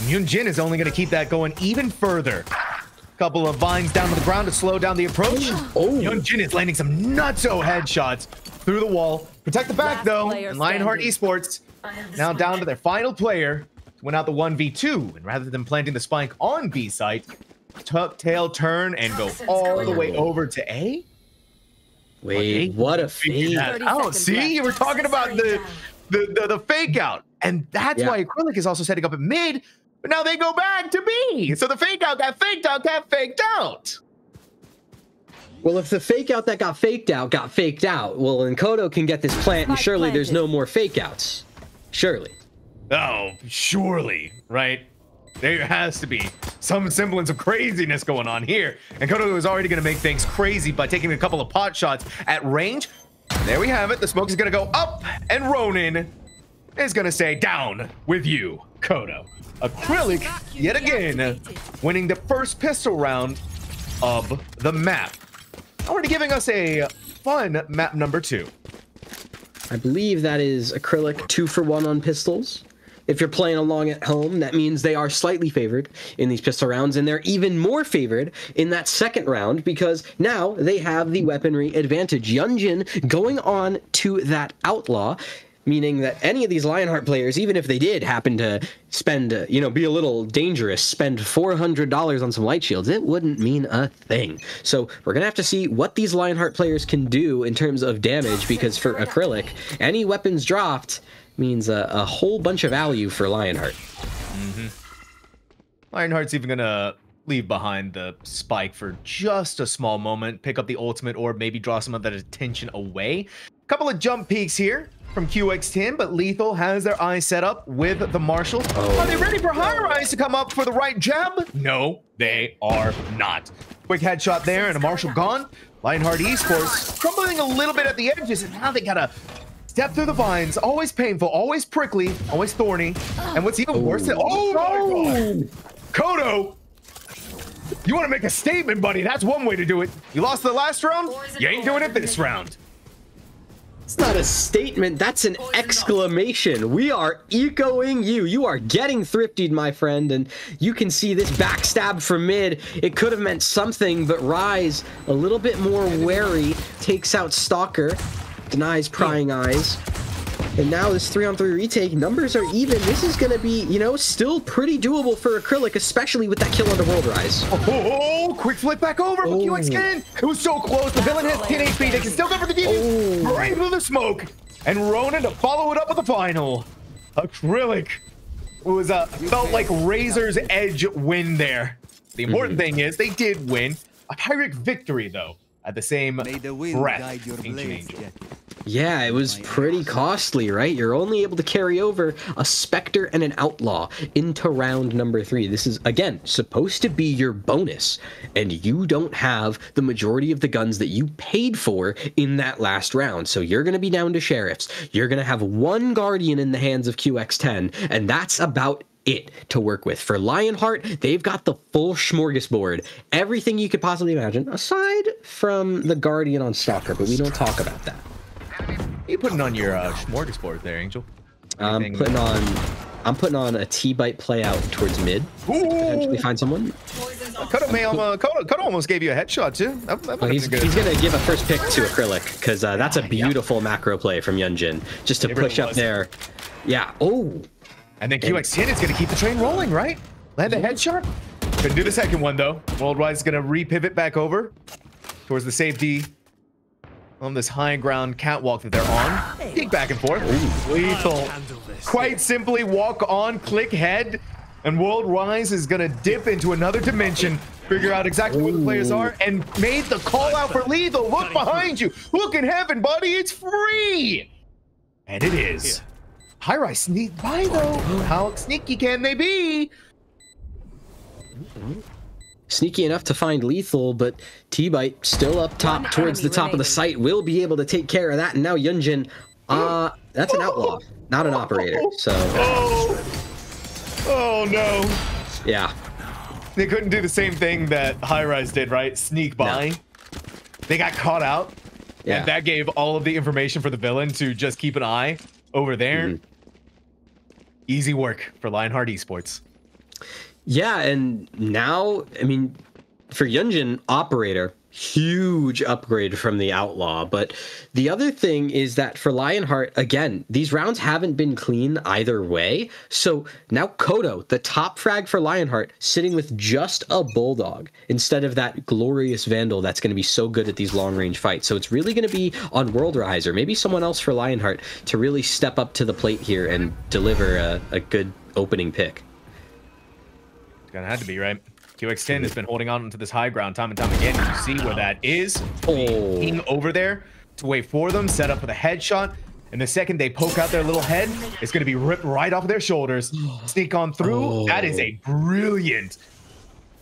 Yunjin is only going to keep that going even further. Couple of vines down to the ground to slow down the approach. Yunjin is landing some nutso headshots through the wall. Protect the back though. And Lionheart Esports now down to their final player. Went out the 1v2, and rather than planting the spike on B site, tuck tail turn and go all the way over to A. Wait, what a fake! Oh, see, you were talking about the fake out, and that's why Acrylic is also setting up at mid. But now they go back to B, so the fake out got faked out. Well, if the fake out that got faked out, well, then Kodo can get this plant, and surely there's no more fake outs. Surely. Oh, surely, right? There has to be some semblance of craziness going on here. And Kodo is already going to make things crazy by taking a couple of pot shots at range. And there we have it. The smoke is going to go up, and Ronin is going to say, down with you, Kodo. Acrylic, yet again, winning the first pistol round of the map. Already giving us a fun map number 2. I believe that is Acrylic 2 for 1 on pistols. if you're playing along at home, that means they are slightly favored in these pistol rounds, and they're even more favored in that second round because now they have the weaponry advantage. Yunjin going on to that Outlaw, meaning that any of these Lionheart players, even if they did happen to spend, be a little dangerous, spend $400 on some light shields, it wouldn't mean a thing. So we're going to have to see what these Lionheart players can do in terms of damage, because for Acrylic, any weapons dropped means a whole bunch of value for Lionheart. Lionheart's even gonna leave behind the spike for just a small moment, pick up the ultimate orb, maybe draw some of that attention away. Couple of jump peeks here from QX10, but Lethal has their eyes set up with the Marshal. Are they ready for High-Rise to come up for the right jab? No, they are not. Quick headshot there and a Marshal gone. Lionheart Esports crumbling a little bit at the edges, and now they gotta step through the vines. Always painful, always prickly, always thorny. And what's even worse than, oh my God, Kodo, you want to make a statement, buddy? That's one way to do it. You lost the last round, you ain't doing it this round. It's not a statement, that's an exclamation. We are ecoing you. You are getting thriftied, my friend, and you can see this backstab from mid. It could have meant something, but Rise, a little bit more wary, takes out Stalker, denies prying eyes. And now this 3-on-3 retake, numbers are even. This is going to be, still pretty doable for Acrylic, especially with that kill on the World Rise. Oh, quick flick back over for QX10. It was so close. The villain has 10 HP. They can still go for the DB. Right into the smoke. And Ronan to follow it up with the final. Acrylic was felt like Razor's Edge win there. The important thing is they did win. A Pyrrhic victory, though, at the same breath. Ancient Angel. Yeah, it was pretty costly, right? You're only able to carry over a Spectre and an Outlaw into round number 3. This is, again, supposed to be your bonus, and you don't have the majority of the guns that you paid for in that last round. So you're going to be down to Sheriffs. You're going to have one Guardian in the hands of QX10, and that's about it to work with. For Lionheart, they've got the full smorgasbord. Everything you could possibly imagine, aside from the Guardian on Stalker, but we don't talk about that. You putting on your smorgasbord there, Angel? I'm putting on a T-bite play out towards mid. Potentially find someone. Kodo almost gave you a headshot too. He's gonna give a first pick to Acrylic because that's a beautiful macro play from Yunjin, just to push up there. Yeah. Oh. And then QX10 is gonna keep the train rolling, right? Land a headshot. Couldn't do the second one though. Worldwide is gonna re-pivot back over towards the safety on this high ground catwalk that they're on. Peek back and forth. Lethal. Quite simply walk on, click head, and World Rise is gonna dip into another dimension, figure out exactly where the players are, and made the call out for Lethal. Look behind you. Look in heaven, buddy. It's free. And it is. High-Rise sneak by though. How sneaky can they be? Sneaky enough to find Lethal, but T-Bite still up top towards the top of the site will be able to take care of that. And now Yunjin, that's an Outlaw, not an Operator. So. Oh no. Yeah. They couldn't do the same thing that High-Rise did, right? Sneak by. No. They got caught out. Yeah. And that gave all of the information for the villain to just keep an eye over there. Easy work for Lionheart Esports. Yeah, and now, I mean, for Yunjin, Operator, huge upgrade from the Outlaw. But the other thing is that for Lionheart, again, these rounds haven't been clean either way. So now Kodo, the top frag for Lionheart, sitting with just a Bulldog instead of that glorious Vandal that's going to be so good at these long-range fights. So it's really going to be on World Rise or maybe someone else for Lionheart to really step up to the plate here and deliver a good opening pick. Gonna have to be, right? QX10 has been holding on to this high ground time and time again. You see where that is. King over there to wait for them, set up with a headshot. And the second they poke out their little head, it's going to be ripped right off their shoulders. Sneak on through. That is a brilliant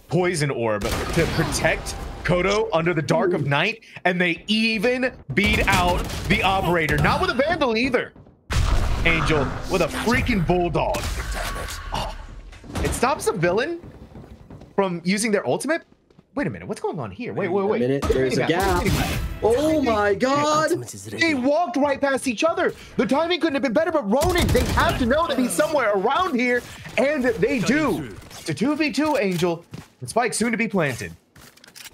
poison orb to protect Kodo under the dark of night. And they even beat out the Operator. Not with a Vandal either. Angel with a freaking Bulldog. It stops the villain from using their ultimate, Wait a minute, what's going on here? Wait. A minute, there's a gap. Oh my god! They walked right past each other. The timing couldn't have been better, but Ronin, they have to know that he's somewhere around here, and they do. It's a 2v2, Angel. The spike soon to be planted.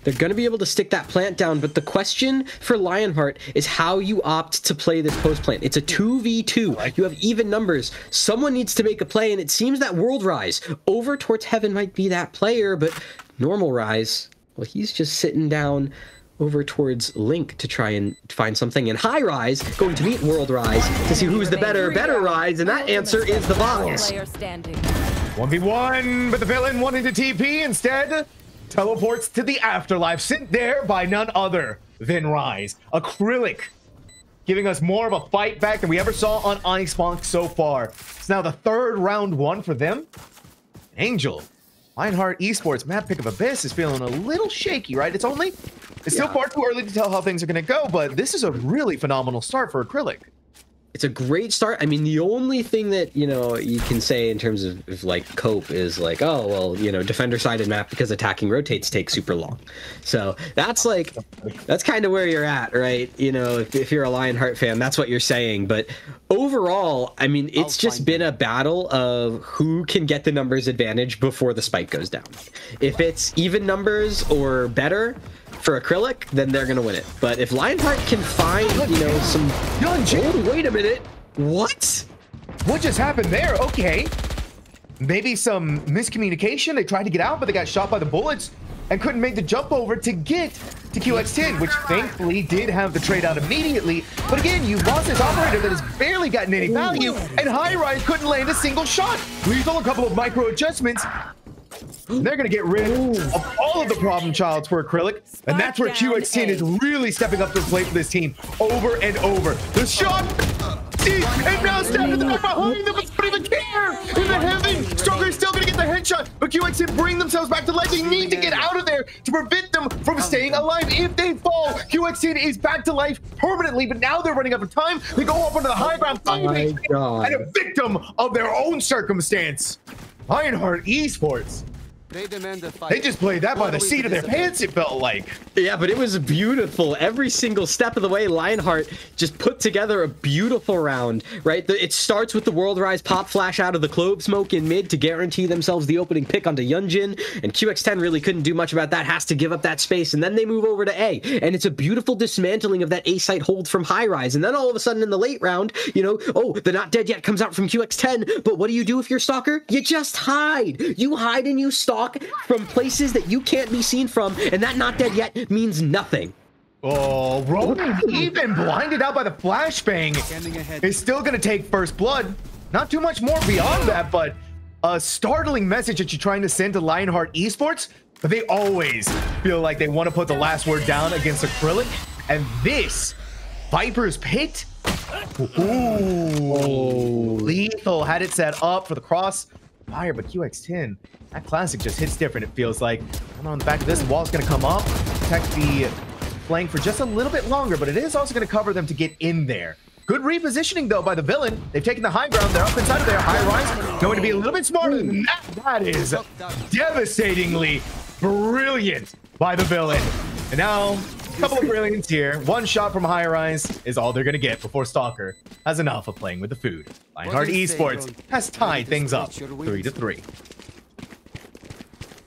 They're going to be able to stick that plant down, but the question for Lionheart is how you opt to play this post plant. It's a 2v2. You have even numbers. Someone needs to make a play, and it seems that World Rise over towards Heaven might be that player, but Normal Rise, well, he's just sitting down over towards Link to try and find something, and High Rise going to meet World Rise to see who's the better Rise, and that answer is the Box. 1v1, but the villain wanted to TP instead. Teleports to the afterlife, sent there by none other than Rise. Acrylic, giving us more of a fight back than we ever saw on Icebox so far. It's now the third round one for them. Angel, Lionheart Esports map pick of Abyss is feeling a little shaky, right? It's still far too early to tell how things are going to go, but this is a really phenomenal start for Acrylic. It's a great start. I mean, the only thing that, you know, you can say in terms of like cope is like, oh, well, you know, defender-sided map because attacking rotates take super long. So that's kind of where you're at, right? You know, if you're a Lionheart fan, that's what you're saying. But overall, I mean, it's just been a battle of who can get the numbers advantage before the spike goes down. If it's even numbers or better for Acrylic, then they're gonna win it. But if Lionheart can find, you know, some... Oh, wait a minute. What just happened there? Okay. Maybe some miscommunication. They tried to get out, but they got shot by the bullets and couldn't make the jump over to get to QX10, which thankfully did have the trade out immediately. But again, you lost this operator that has barely gotten any value, and High Rise couldn't land a single shot. Lethal, a couple of micro adjustments. They're going to get rid of all of the problem childs for Acrylic, and that's where QX10 is really stepping up to the plate for this team over and over. The shot, and now stabbed in the back behind them, but don't even care. In the Heaven, Stronger is still going to get the headshot, but QX10 bring themselves back to life. They need to get out of there to prevent them from staying alive. If they fall, QX10 is back to life permanently, but now they're running out of time. They go up onto the high ground, and a victim of their own circumstance. Lionheart Esports. They just played that by the seat of their pants, it felt like. Yeah, but it was beautiful. Every single step of the way, Lionheart just put together a beautiful round, right? It starts with the World Rise pop flash out of the clove smoke in mid to guarantee themselves the opening pick onto Yunjin, and QX10 really couldn't do much about that, has to give up that space, and then they move over to A, and it's a beautiful dismantling of that A site hold from High Rise, and then all of a sudden in the late round, you know, oh, the Not Dead Yet comes out from QX10, but what do you do if you're Stalker? You just hide. You hide and you stalk from places that you can't be seen from, and that Not Dead Yet means nothing. Oh, Ronin, even blinded out by the flashbang, is still going to take first blood. Not too much more beyond that, but a startling message that you're trying to send to Lionheart Esports, but they always feel like they want to put the last word down against Acrylic, and this Viper's Pit, Lethal had it set up for the cross fire, but QX10, that classic just hits different, it feels like. On the back of this, the wall's going to come up, protect the flank for just a little bit longer, but it is also going to cover them to get in there. Good repositioning, though, by the villain. They've taken the high ground. They're up inside of their High Rise. Going to be a little bit smarter than that. That is devastatingly brilliant by the villain. And now, a couple of brilliants here. One shot from High Rise is all they're going to get before Stalker has enough of playing with the food. Lionheart Esports has tied things up 3-3.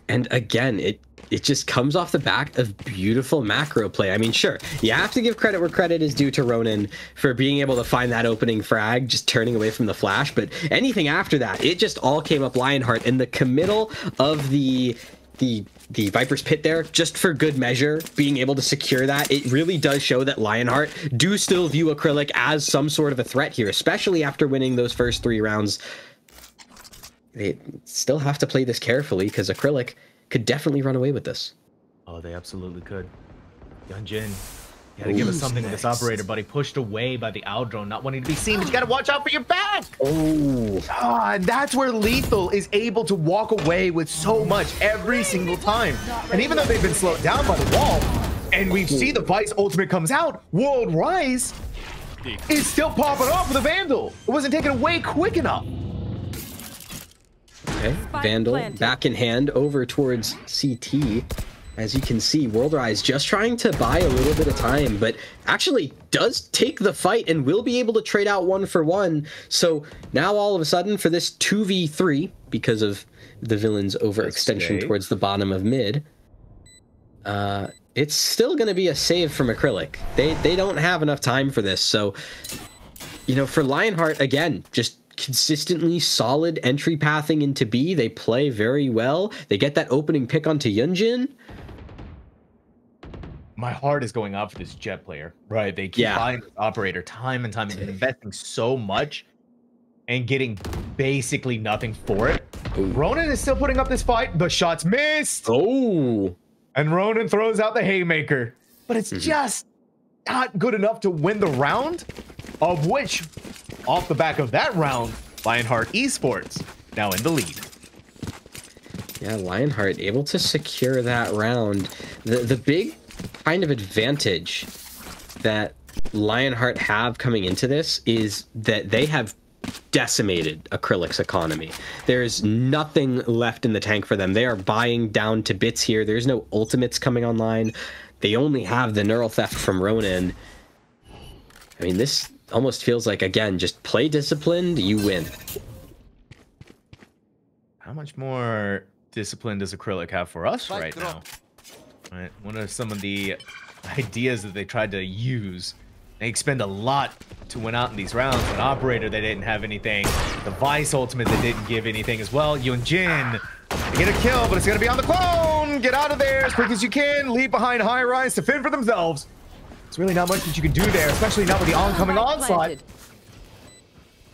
And again, it just comes off the back of beautiful macro play. I mean, sure, you have to give credit where credit is due to Ronin for being able to find that opening frag, just turning away from the flash. But anything after that, it just all came up Lionheart. And the committal of the Viper's Pit there, just for good measure, being able to secure that, it really does show that Lionheart do still view Acrylic as some sort of a threat here, especially after winning those first 3 rounds. They still have to play this carefully because Acrylic could definitely run away with this. Oh, they absolutely could. Yunjin, you gotta give us something with this operator, buddy. Pushed away by the owl drone, not wanting to be seen, but you gotta watch out for your back! And that's where Lethal is able to walk away with so much every single time. And even though they've been slowed down by the wall, and we see the Vice ultimate comes out, World Rise is still popping off with a Vandal. It wasn't taken away quick enough. Okay, Vandal back in hand over towards CT. As you can see, World Rise just trying to buy a little bit of time, but actually does take the fight and will be able to trade out 1-for-1. So now all of a sudden for this 2v3, because of the villain's overextension towards the bottom of mid, it's still going to be a save from Acrylic. They don't have enough time for this. So, you know, for Lionheart, again, just consistently solid entry pathing into B. They play very well. They get that opening pick onto Yunjin. My heart is going out for this Jet player, right? They keep buying this operator time and time and investing so much and getting basically nothing for it. Ooh. Ronan is still putting up this fight. The shot's missed. Oh. And Ronan throws out the haymaker, but it's just not good enough to win the round, of which, off the back of that round, Lionheart Esports now in the lead. Yeah, Lionheart able to secure that round. The big kind of advantage that Lionheart have coming into this is that they have decimated Acrylic's economy. There's nothing left in the tank for them. They are buying down to bits here. There's no ultimates coming online. They only have the neural theft from Ronan. I mean, this almost feels like, again, just play disciplined, you win. How much more discipline does Acrylic have for us right now? Right. What are some of the ideas that they tried to use? They expend a lot to win out in these rounds. An operator, they didn't have anything. The Vice ultimate, they didn't give anything as well. Yunjin, they get a kill, but it's going to be on the clone. Get out of there as quick as you can. Leave behind High Rise to fend for themselves. It's really not much that you can do there, especially not with the oncoming onslaught.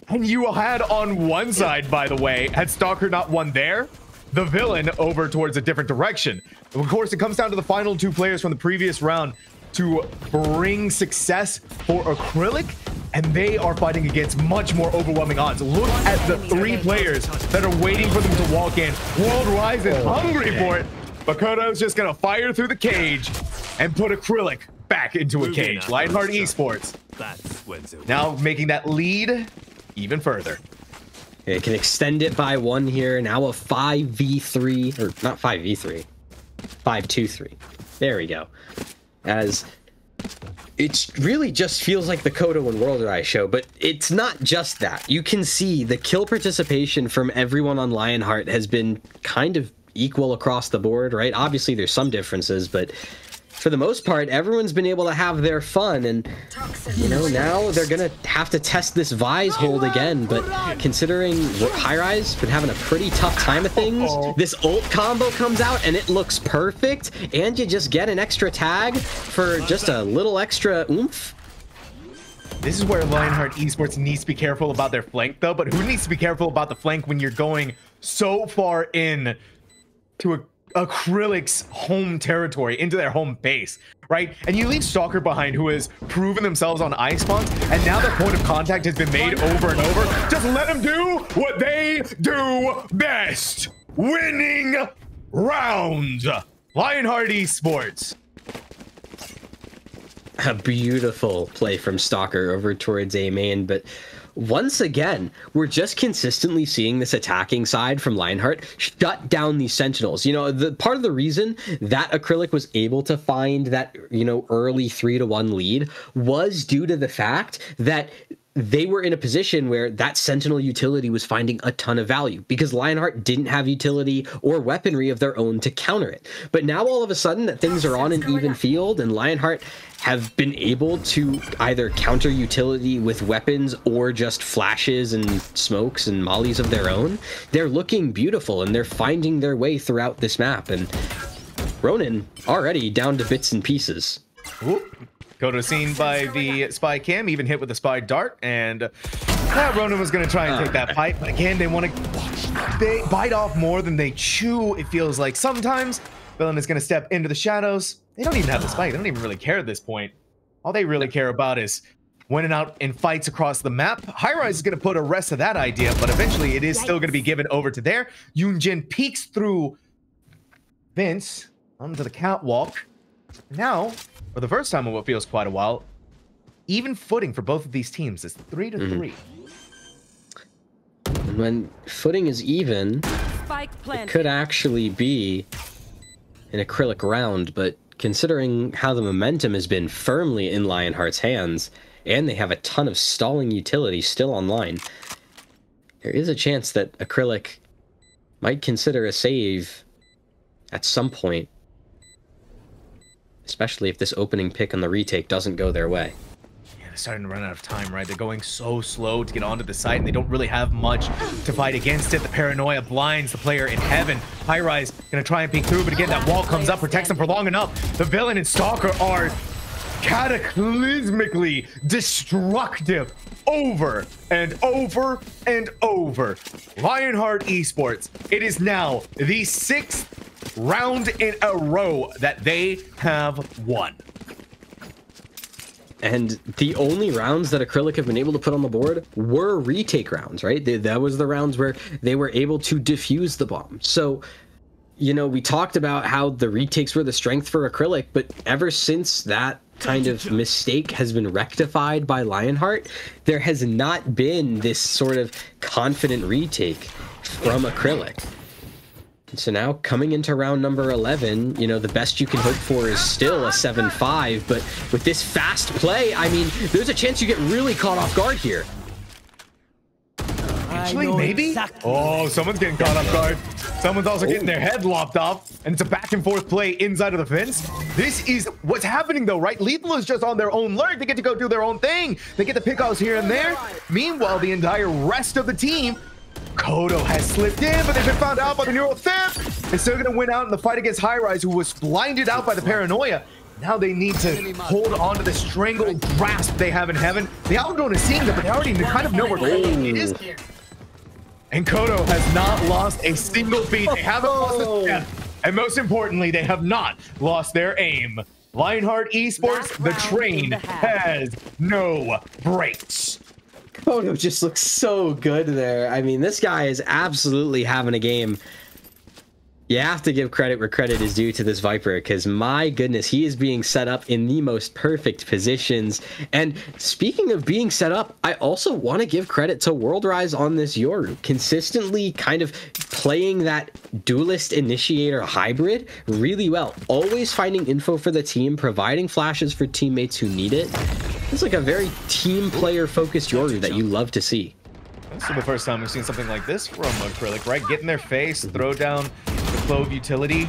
And you had on one side, by the way, had Stalker not won there, the villain over towards a different direction. Of course, it comes down to the final two players from the previous round to bring success for Acrylic, and they are fighting against much more overwhelming odds. Look at the three players that are waiting for them to walk in. World Rise is hungry for it. Makoto's just gonna fire through the cage and put Acrylic back into a cage. Lionheart Esports now making that lead even further. It can extend it by 1 here. Now a 5v3, or not 5v3, 5-2-3. There we go. As it really just feels like the Kodo and World Rise show, but it's not just that. You can see the kill participation from everyone on Lionheart has been kind of equal across the board, right? Obviously, there's some differences, but for the most part, everyone's been able to have their fun, and you know, now they're gonna have to test this Vise hold again. But considering what High Rise been having a pretty tough time of things, this ult combo comes out and it looks perfect, and you just get an extra tag for just a little extra oomph. This is where Lionheart Esports needs to be careful about their flank, though. But who needs to be careful about the flank when you're going so far in to Acrylic's home territory, into their home base, right? And you leave Stalker behind, who has proven themselves on ice spawns, and now their point of contact has been made over and over. Just let them do what they do best. Winning rounds. Lionheart Esports. A beautiful play from Stalker over towards A main, but once again, we're just consistently seeing this attacking side from Lionheart shut down these Sentinels. You know, the part of the reason that Acrylic was able to find that, you know, early 3-1 lead was due to the fact that they were in a position where that Sentinel utility was finding a ton of value because Lionheart didn't have utility or weaponry of their own to counter it. But now all of a sudden that things are on an even field and Lionheart have been able to either counter utility with weapons or just flashes and smokes and mollies of their own, they're looking beautiful and they're finding their way throughout this map. And Ronan already down to bits and pieces. Whoop. Kodo seen by the spy cam, even hit with the spy dart, and Ronan was going to try and take that fight, but again, they want to bite off more than they chew. It feels like sometimes villain is going to step into the shadows. They don't even have the spike. They don't even really care at this point. All they really care about is winning out in fights across the map. High Rise is going to put a rest of that idea, but eventually it is still going to be given over to there. Yunjin peeks through Vince onto the catwalk. Now, for the first time in what feels quite a while, even footing for both of these teams is 3-3. And when footing is even, it could actually be an Acrylic round, but considering how the momentum has been firmly in Lionheart's hands, and they have a ton of stalling utility still online, there is a chance that Acrylic might consider a save at some point, especially if this opening pick on the retake doesn't go their way. Yeah, they're starting to run out of time, right? They're going so slow to get onto the site, and they don't really have much to fight against it. The paranoia blinds the player in heaven. High-Rise gonna try and peek through, but again, that wall comes up, protects them for long enough. The Villain and Stalker are cataclysmically destructive over and over and over. Lionheart Esports, it is now the 6th round in a row that they have won. And the only rounds that Acrylic have been able to put on the board were retake rounds, right? That was the rounds where they were able to defuse the bomb. So, you know, we talked about how the retakes were the strength for Acrylic, but ever since that kind of mistake has been rectified by Lionheart, there has not been this sort of confident retake from Acrylic. So now coming into round number 11, you know, the best you can hope for is still a 7-5, but with this fast play, I mean, there's a chance you get really caught off guard here. Actually, maybe? Oh, someone's getting caught off guard. Someone's also getting their head lopped off, and it's a back and forth play inside of the fence. This is what's happening though, right? Lethal is just on their own lurk. They get to go do their own thing. They get the pickoffs here and there. Meanwhile, the entire rest of the team, Kodo has slipped in, but they've been found out by the neural theft. They're still going to win out in the fight against High-Rise, who was blinded out by the paranoia. Now they need to hold on to the strangled grasp they have in heaven. The Outdrone is seeing them, but they already kind of know where Kodo is. And Kodo has not lost a single beat. They haven't lost a step. And most importantly, they have not lost their aim. Lionheart Esports, the train has no brakes. Kodo just looks so good there. I mean, this guy is absolutely having a game. You have to give credit where credit is due to this Viper, because my goodness, he is being set up in the most perfect positions. And speaking of being set up, I also want to give credit to WorldRise on this Yoru, consistently kind of playing that duelist initiator hybrid really well, always finding info for the team, providing flashes for teammates who need it. It's like a very team player focused Yoru that you love to see. This is the first time we've seen something like this from Acrylic, right? Get in their face, throw down the Clove utility,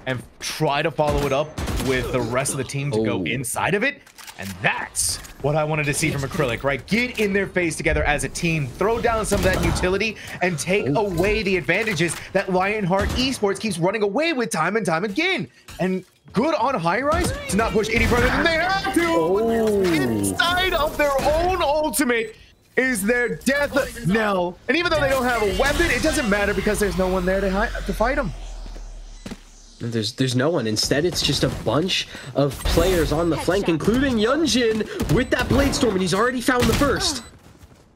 and try to follow it up with the rest of the team to go inside of it. And that's what I wanted to see from Acrylic, right? Get in their face together as a team, throw down some of that utility, and take away the advantages that Lionheart Esports keeps running away with time and time again. And good on High-Rise to not push any further than they have to. Inside of their own ultimate is their death knell. And even though they don't have a weapon, it doesn't matter because there's no one there to fight them. There's no one. Instead, it's just a bunch of players on the flank, including Yunjin with that Blade Storm, and he's already found the first.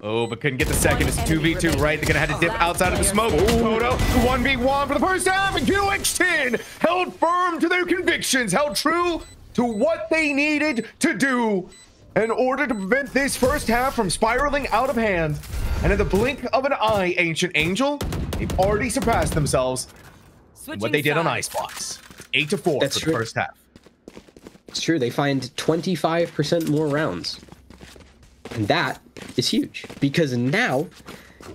Oh, but couldn't get the second. It's 2v2, right? They're gonna have to dip outside of the smoke. Kodo, 1v1 for the first half, and QX10 held firm to their convictions, held true to what they needed to do in order to prevent this first half from spiraling out of hand. And in the blink of an eye, Ancient Angel, they've already surpassed themselves in what they did on Icebox. 8-4 for the first half. It's true. They find 25% more rounds. And that is huge, because now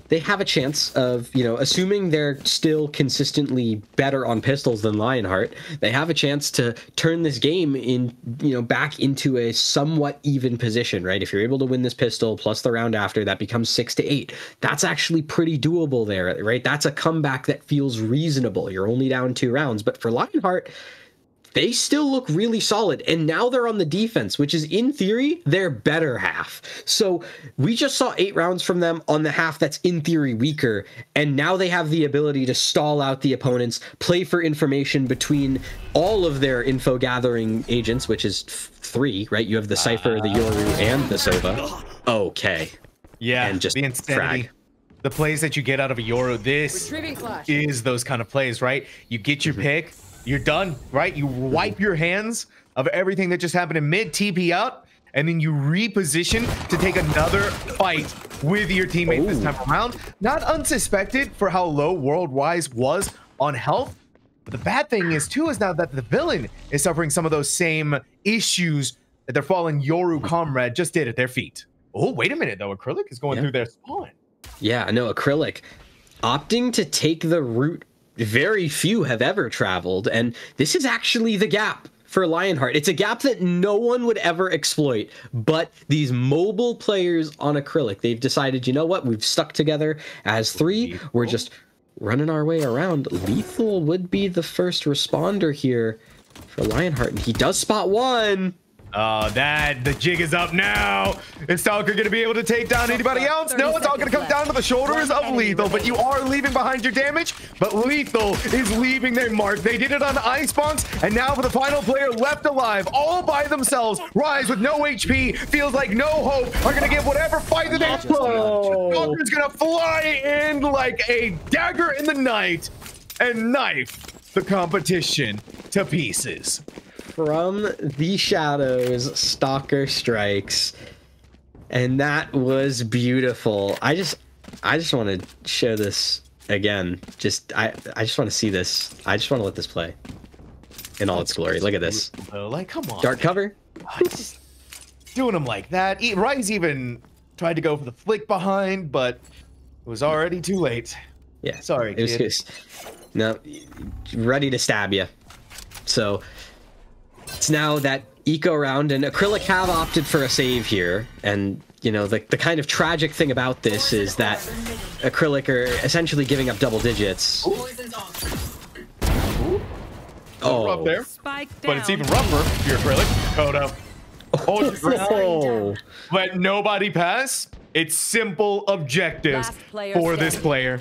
they have a chance of, you know, assuming they're still consistently better on pistols than Lionheart, they have a chance to turn this game in, you know, back into a somewhat even position, right? If you're able to win this pistol plus the round after, that becomes 6-8. That's actually pretty doable there, right? That's a comeback that feels reasonable. You're only down 2 rounds, but for Lionheart, they still look really solid, and now they're on the defense, which is, in theory, their better half. So we just saw 8 rounds from them on the half that's, in theory, weaker, and now they have the ability to stall out the opponents, play for information between all of their info-gathering agents, which is 3, right? You have the Cypher, the Yoru, and the Sova. Okay. Yeah, and just the insanity. frag. The plays that you get out of a Yoru, this is those kind of plays, right? You get your pick, you're done, right? You wipe your hands of everything that just happened in mid, TP out, and then you reposition to take another fight with your teammate this time around. Not unsuspected for how low WorldRise was on health. But the bad thing is too is now that the villain is suffering some of those same issues that their fallen Yoru comrade just did at their feet. Oh, wait a minute though. Acrylic is going through their spawn. Yeah, no, Acrylic opting to take the route very few have ever traveled, and this is actually the gap for Lionheart. It's a gap that no one would ever exploit, but these mobile players on Acrylic, they've decided, you know what, we've stuck together as three, we're just running our way around. Lethal would be the first responder here for Lionheart, and he does spot one. The jig is up now. Is Stalker going to be able to take down anybody else? No, it's all going to come down to the shoulders of Lethal, but you are leaving behind your damage. But Lethal is leaving their mark. They did it on Ice Bonks, and now for the final player left alive, all by themselves. Rise with no HP, feels like no hope, are going to give whatever fight that they have. Stalker's going to fly in like a dagger in the night and knife the competition to pieces. From the shadows, Stalker strikes, and that was beautiful. I just want to show this again. I just want to see this. I just want to let this play in all its glory. Look at this. Like, come on. Dark cover. Just doing them like that. Rise even tried to go for the flick behind, but it was already too late. Yeah. Sorry, it was kid. No, ready to stab you. So it's now that eco round, and Acrylic have opted for a save here. And, you know, the kind of tragic thing about this is that Acrylic are essentially giving up double digits. Oh, rough there. But it's even rougher if you're Acrylic. Kodo. Oh. Let nobody pass. It's simple objectives for this player.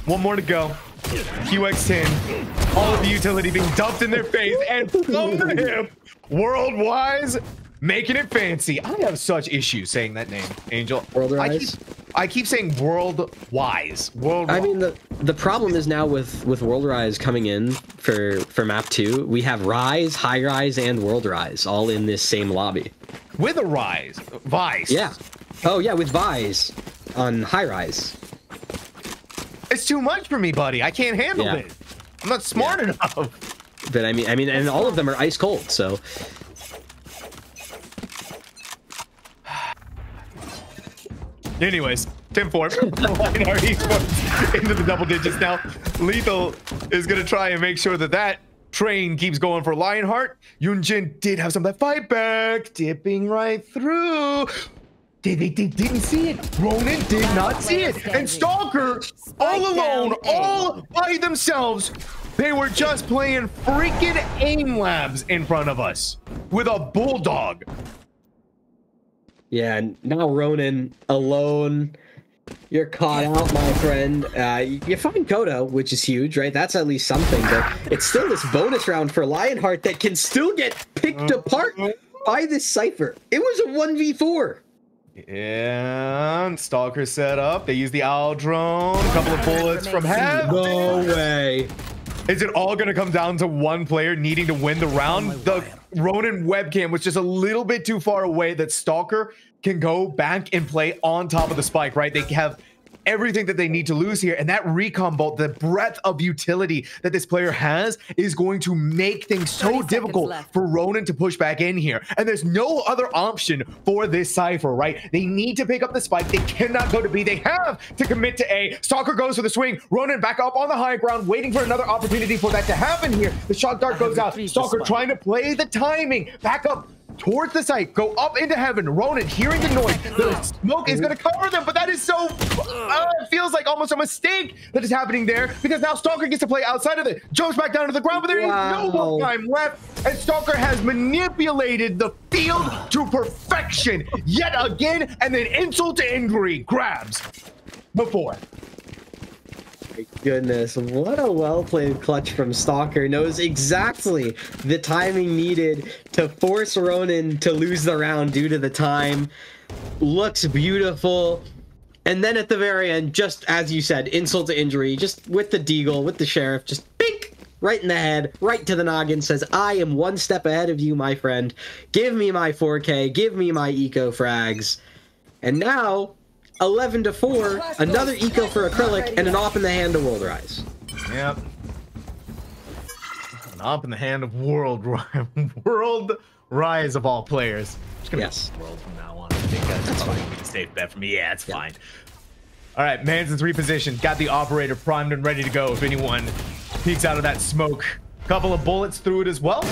One more to go. QX10, all of the utility being dumped in their face, and from the hip, Worldwise, making it fancy. I have such issues saying that name, Angel. Worldwise? I keep saying Worldwise. I mean, the problem is now with World Rise coming in for map 2, we have Rise, High Rise, and World Rise all in this same lobby. With a Rise, Vice. Yeah. Oh yeah, with Vice on High Rise. It's too much for me, buddy. I can't handle it. I'm not smart enough. But I mean, and all of them are ice cold. So. Anyways, 10-4. Lionheart Esports into the double digits now. Lethal is going to try and make sure that that train keeps going for Lionheart. Yunjin did have some of that fight back, dipping right through. They didn't see it. Ronan did not see it. And Stalker, all alone, all by themselves, they were just playing freaking aim labs in front of us with a bulldog. Yeah, and now Ronan alone. You're caught out, my friend. You find Kodo, which is huge, right? That's at least something, but it's still this bonus round for Lionheart that can still get picked apart by this Cypher. It was a 1v4. And Stalker set up. They use the owl drone. A couple of bullets from Hev. No way. Is it all going to come down to one player needing to win the round? The Ronan webcam was just a little bit too far away that Stalker can go back and play on top of the spike, right? They have everything that they need to lose here, and that recon bolt, the breadth of utility that this player has is going to make things so difficult for Ronan to push back in here. And there's no other option for this Cypher, right? They need to pick up the spike. They cannot go to B. They have to commit to A. Stalker goes for the swing. Ronan back up on the high ground, waiting for another opportunity for that to happen here. The shock dart goes out. Stalker trying to play the timing. Back up towards the site, go up into heaven. Ronan hearing the noise. The smoke is going to cover them, but that is so it feels like almost a mistake that is happening there, because now Stalker gets to play outside of it, jumps back down to the ground, but there is no more time left, and Stalker has manipulated the field to perfection yet again, and then insult to injury grabs before. Goodness, what a well-played clutch from Stalker. Knows exactly the timing needed to force Ronan to lose the round due to the time. Looks beautiful. And then at the very end, just as you said, insult to injury, just with the deagle, with the sheriff, just bink, right in the head, right to the noggin, says, I am one step ahead of you, my friend. Give me my 4K, give me my eco frags. And now 11-4, another eco for Acrylic, and an op in the hand to World Rise. Yep. one up in the hand of World Rise of all players. I'm just gonna Yes. World from now on. I think that's probably a safe bet for me. Yeah, it's fine. All right, Manson's repositioned. Got the operator primed and ready to go if anyone peeks out of that smoke. Couple of bullets through it as well.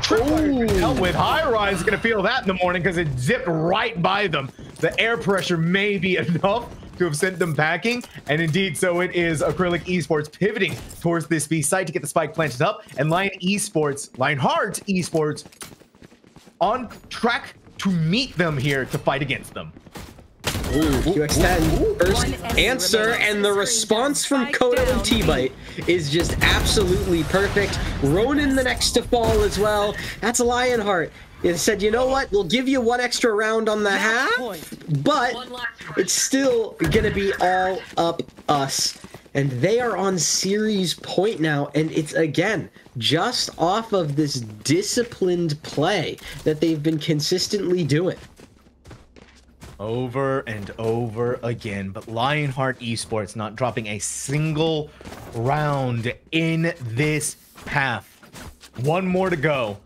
Dealt with. High Rise is going to feel that in the morning because it zipped right by them. The air pressure may be enough to have sent them packing, and indeed so it is. Acrylic Esports pivoting towards this B site to get the spike planted up, and Lionheart Esports on track to meet them here to fight against them. QX10 first answer, and the response from Kodo and T-Bite is just absolutely perfect. Ronin the next to fall as well. That's Lionheart. It said, you know what, we'll give you one extra round on the half, but it's still gonna be all up us. And they are on series point now, and it's again just off of this disciplined play that they've been consistently doing. Over and over again, but Lionheart Esports not dropping a single round in this half. One more to go.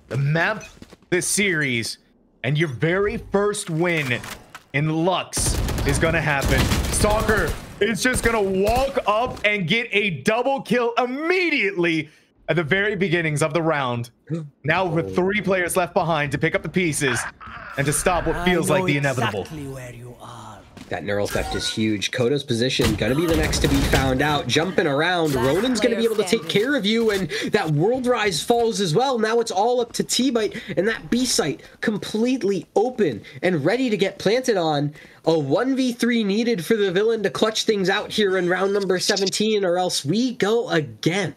The map, this series, and your very first win in Luxe is gonna happen. Stalker is just gonna walk up and get a double kill immediately at the very beginnings of the round. Now with 3 players left behind to pick up the pieces and to stop what feels like the inevitable. That neural theft is huge. Kodo's position gonna be the next to be found out. Jumping around, Ronin's gonna be able to take care of you, and that World Rise falls as well. Now it's all up to T-Bite, and that B site completely open and ready to get planted on. A 1v3 needed for the villain to clutch things out here in round number 17, or else we go again.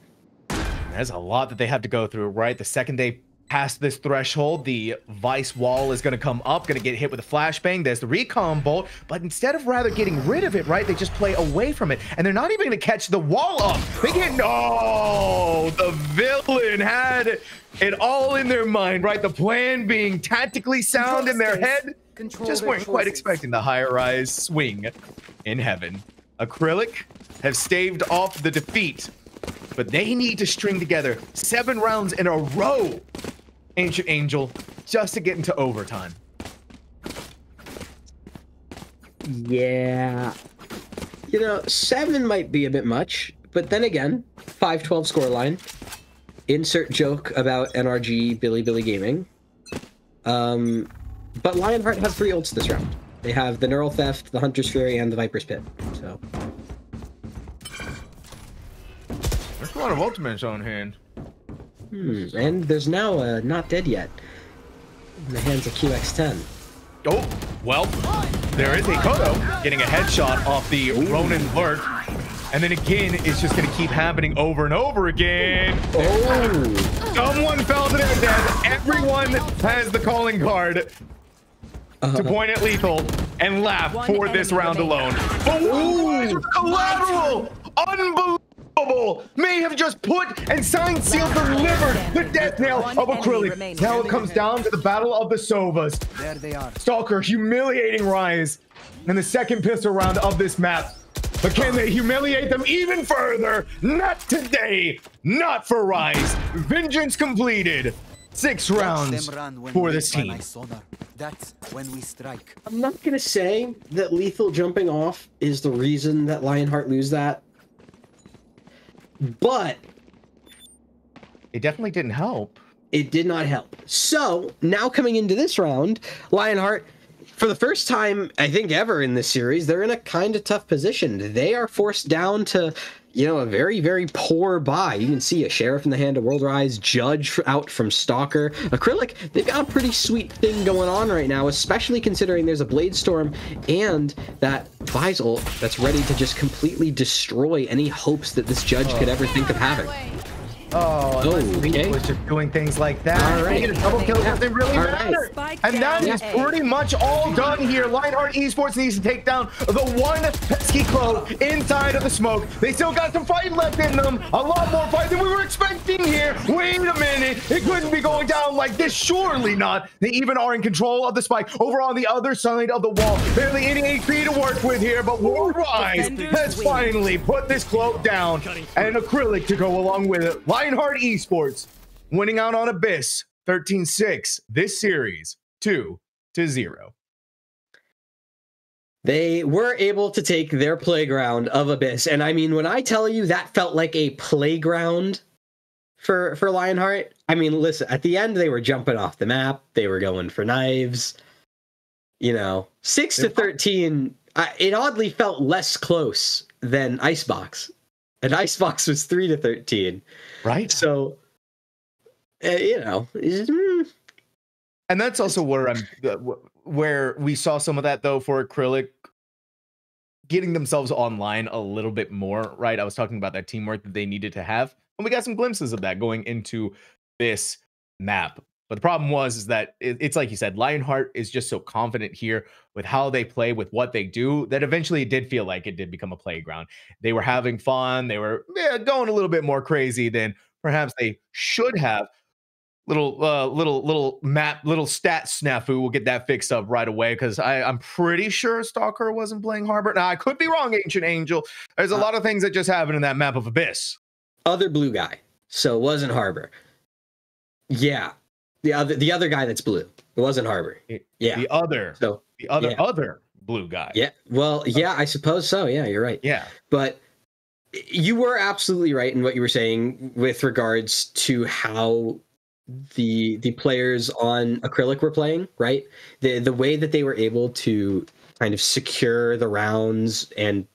There's a lot that they have to go through, right? The second they pass this threshold, the Vice wall is going to come up, going to get hit with a flashbang. There's the recon bolt, but instead of rather getting rid of it, right, they just play away from it, and they're not even going to catch the wall up. They get, no, the villain had it all in their mind, right? The plan being tactically sound in their head. Just weren't quite expecting the High Rise swing in heaven. Acrylic have staved off the defeat, but they need to string together 7 rounds in a row, Ancient Angel, just to get into overtime. Yeah. You know, 7 might be a bit much, but then again, 5-12 scoreline. Insert joke about NRG Billy Gaming. But Lionheart has 3 ults this round. They have the Neural Theft, the Hunter's Fury, and the Viper's Pit. So There's a lot of ultimates on hand. And there's now a Not Dead Yet in the hands of QX10. Oh, well, there is a Kodo getting a headshot off the Ronin lurk. And then again, it's just going to keep happening over and over again. Oh! Someone fell to their death. Everyone has the calling card to point at Lethal and laugh for this round alone. Oh, collateral! Unbelievable! May have just put and signed, sealed, delivered the death nail of Acrylic. Now it comes down to the battle of the Sovas. There they are. Stalker humiliating Rise in the second pistol round of this map. But can they humiliate them even further? Not today. Not for Rise. Vengeance completed. 6 rounds for this team. That's when we strike. I'm not gonna say that Lethal jumping off is the reason that Lionheart lose that, but It definitely didn't help. it did not help. So now coming into this round, Lionheart, for the first time I think ever in this series, they're in a kind of tough position. They are forced down to, you know, a very, very poor buy. You can see a Sheriff in the hand of World Rise, Judge out from Stalker. Acrylic, they've got a pretty sweet thing going on right now, especially considering there's a Blade Storm and that Vi's ult that's ready to just completely destroy any hopes that this Judge could ever think of having. Oh, unless Lee okay. was just doing things like that. All right. Get a double kill doesn't really All right. matter. Spike And that down is A. pretty much all done here. Lionheart Esports needs to take down the one pesky clove inside of the smoke. They still got some fight left in them. A lot more fight than we were expecting here. Wait a minute. It couldn't be going down like this. Surely not. They even are in control of the spike over on the other side of the wall. Barely any HP to work with here, but Worldwide has finally put this cloak down, and Acrylic to go along with it. Lionheart Esports winning out on Abyss 13-6 this series 2-0. They were able to take their playground of Abyss. And I mean, when I tell you that felt like a playground for Lionheart, I mean, listen, at the end, they were jumping off the map. They were going for knives. 6-13, it oddly felt less close than Icebox. And Icebox was 3-13. Right. So, And that's also where we saw some of that, though, for Acrylic getting themselves online a little bit more, right? I was talking about that teamwork that they needed to have, and we got some glimpses of that going into this map. But the problem is that it's like you said, Lionheart is just so confident here with how they play, with what they do, that eventually it did feel like it did become a playground. They were having fun. They were going a little bit more crazy than perhaps they should have. Little stat snafu. We'll get that fixed up right away, because I'm pretty sure Stalker wasn't playing Harbor. Now, I could be wrong, Ancient Angel. There's a lot of things that just happened in that map of Abyss. Other blue guy. So it wasn't Harbor. Yeah. The other guy that's blue. It wasn't Harbor. Yeah. The other blue guy. Yeah. Well, yeah, I suppose so. Yeah, you're right. Yeah. But you were absolutely right in what you were saying with regards to how the players on Acrylic were playing, right? The way that they were able to kind of secure the rounds and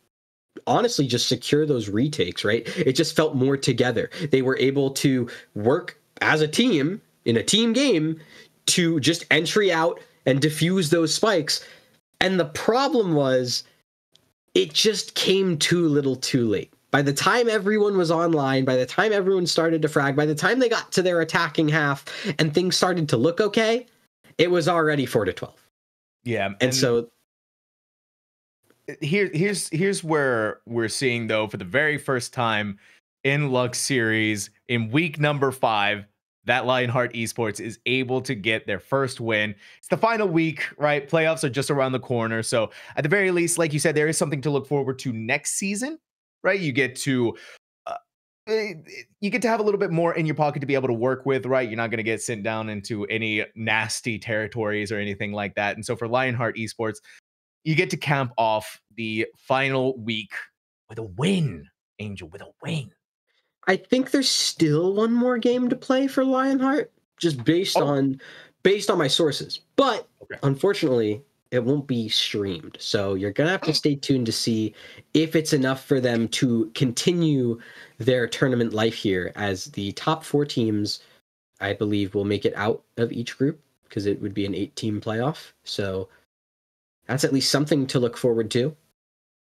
honestly just secure those retakes, right? It just felt more together. They were able to work as a team in a team game to just entry out and defuse those spikes. And the problem was it just came too little too late. By the time everyone was online, by the time everyone started to frag, by the time they got to their attacking half and things started to look okay, it was already 4-12. Yeah. And so here's where we're seeing, though, for the very first time in Luxe series in week number 5, that Lionheart Esports is able to get their first win. It's the final week, right? Playoffs are just around the corner. So at the very least, like you said, there is something to look forward to next season, right? You get to have a little bit more in your pocket to be able to work with, right? You're not going to get sent down into any nasty territories or anything like that. And so for Lionheart Esports, you get to camp off the final week with a win, Angel, with a win. I think there's still one more game to play for Lionheart, just based on my sources. But unfortunately, it won't be streamed. So you're going to have to stay tuned to see if it's enough for them to continue their tournament life here, as the top 4 teams, I believe, will make it out of each group, because it would be an 8-team playoff. So that's at least something to look forward to,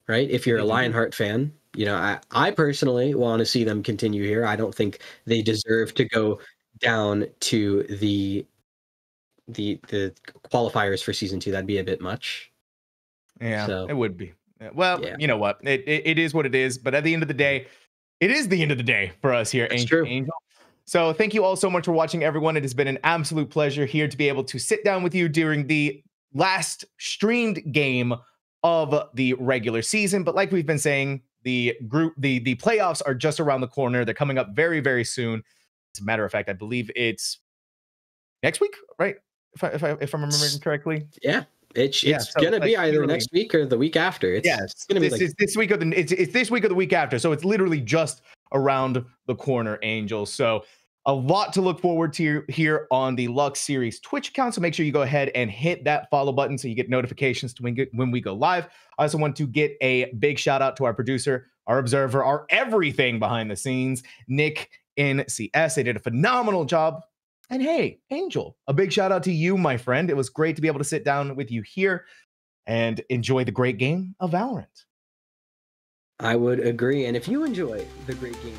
right? If you're a Lionheart fan, I personally want to see them continue here. I don't think they deserve to go down to the qualifiers for season 2. That'd be a bit much. Yeah, so, it would be. Well, yeah. You know what? It is what it is. But at the end of the day, it is the end of the day for us here, Angel. So thank you all so much for watching, everyone. It has been an absolute pleasure here to be able to sit down with you during the last streamed game of the regular season. But like we've been saying, the playoffs are just around the corner. They're coming up very, very soon. As a matter of fact, I believe it's next week, right? If I'm remembering correctly. Yeah. It's gonna be either next week or the week after. It's gonna be this week it's this week or the week after. So it's literally just around the corner, Angel. So a lot to look forward to here on the Luxe Series Twitch account. So make sure you go ahead and hit that follow button so you get notifications when we go live. I also want to get a big shout out to our producer, our observer, our everything behind the scenes, Nick in CS. They did a phenomenal job. And hey, Angel, a big shout out to you, my friend. It was great to be able to sit down with you here and enjoy the great game of Valorant. I would agree. And if you enjoy the great game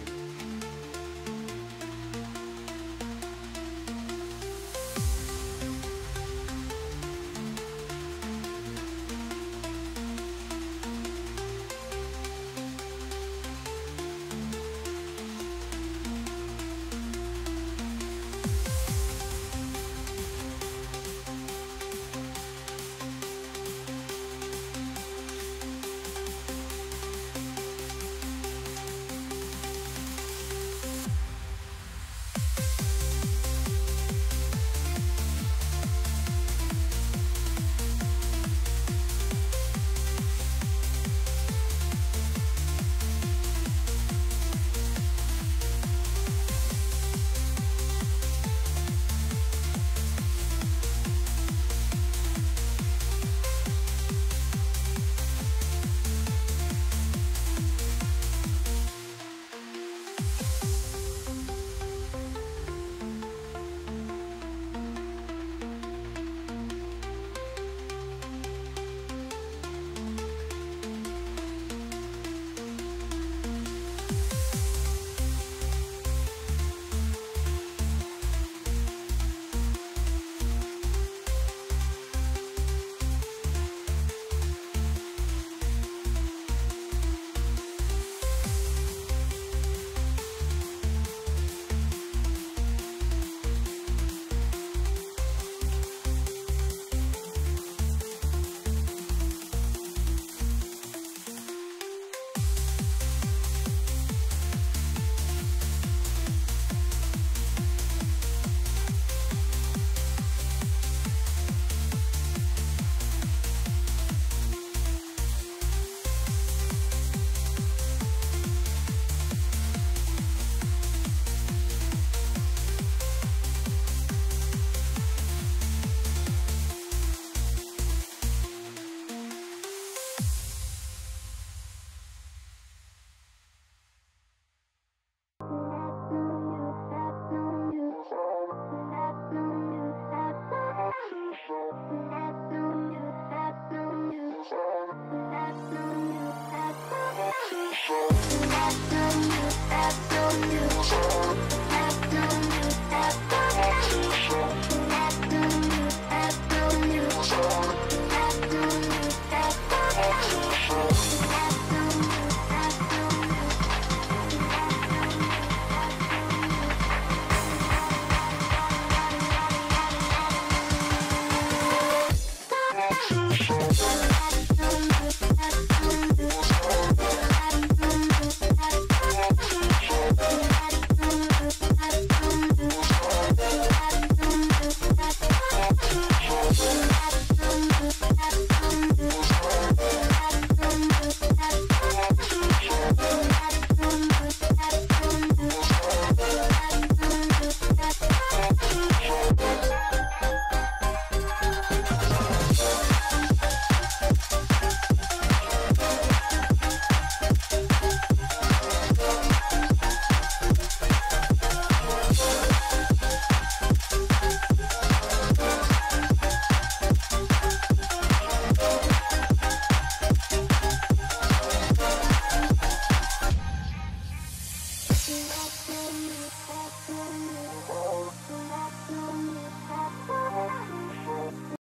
Thank you.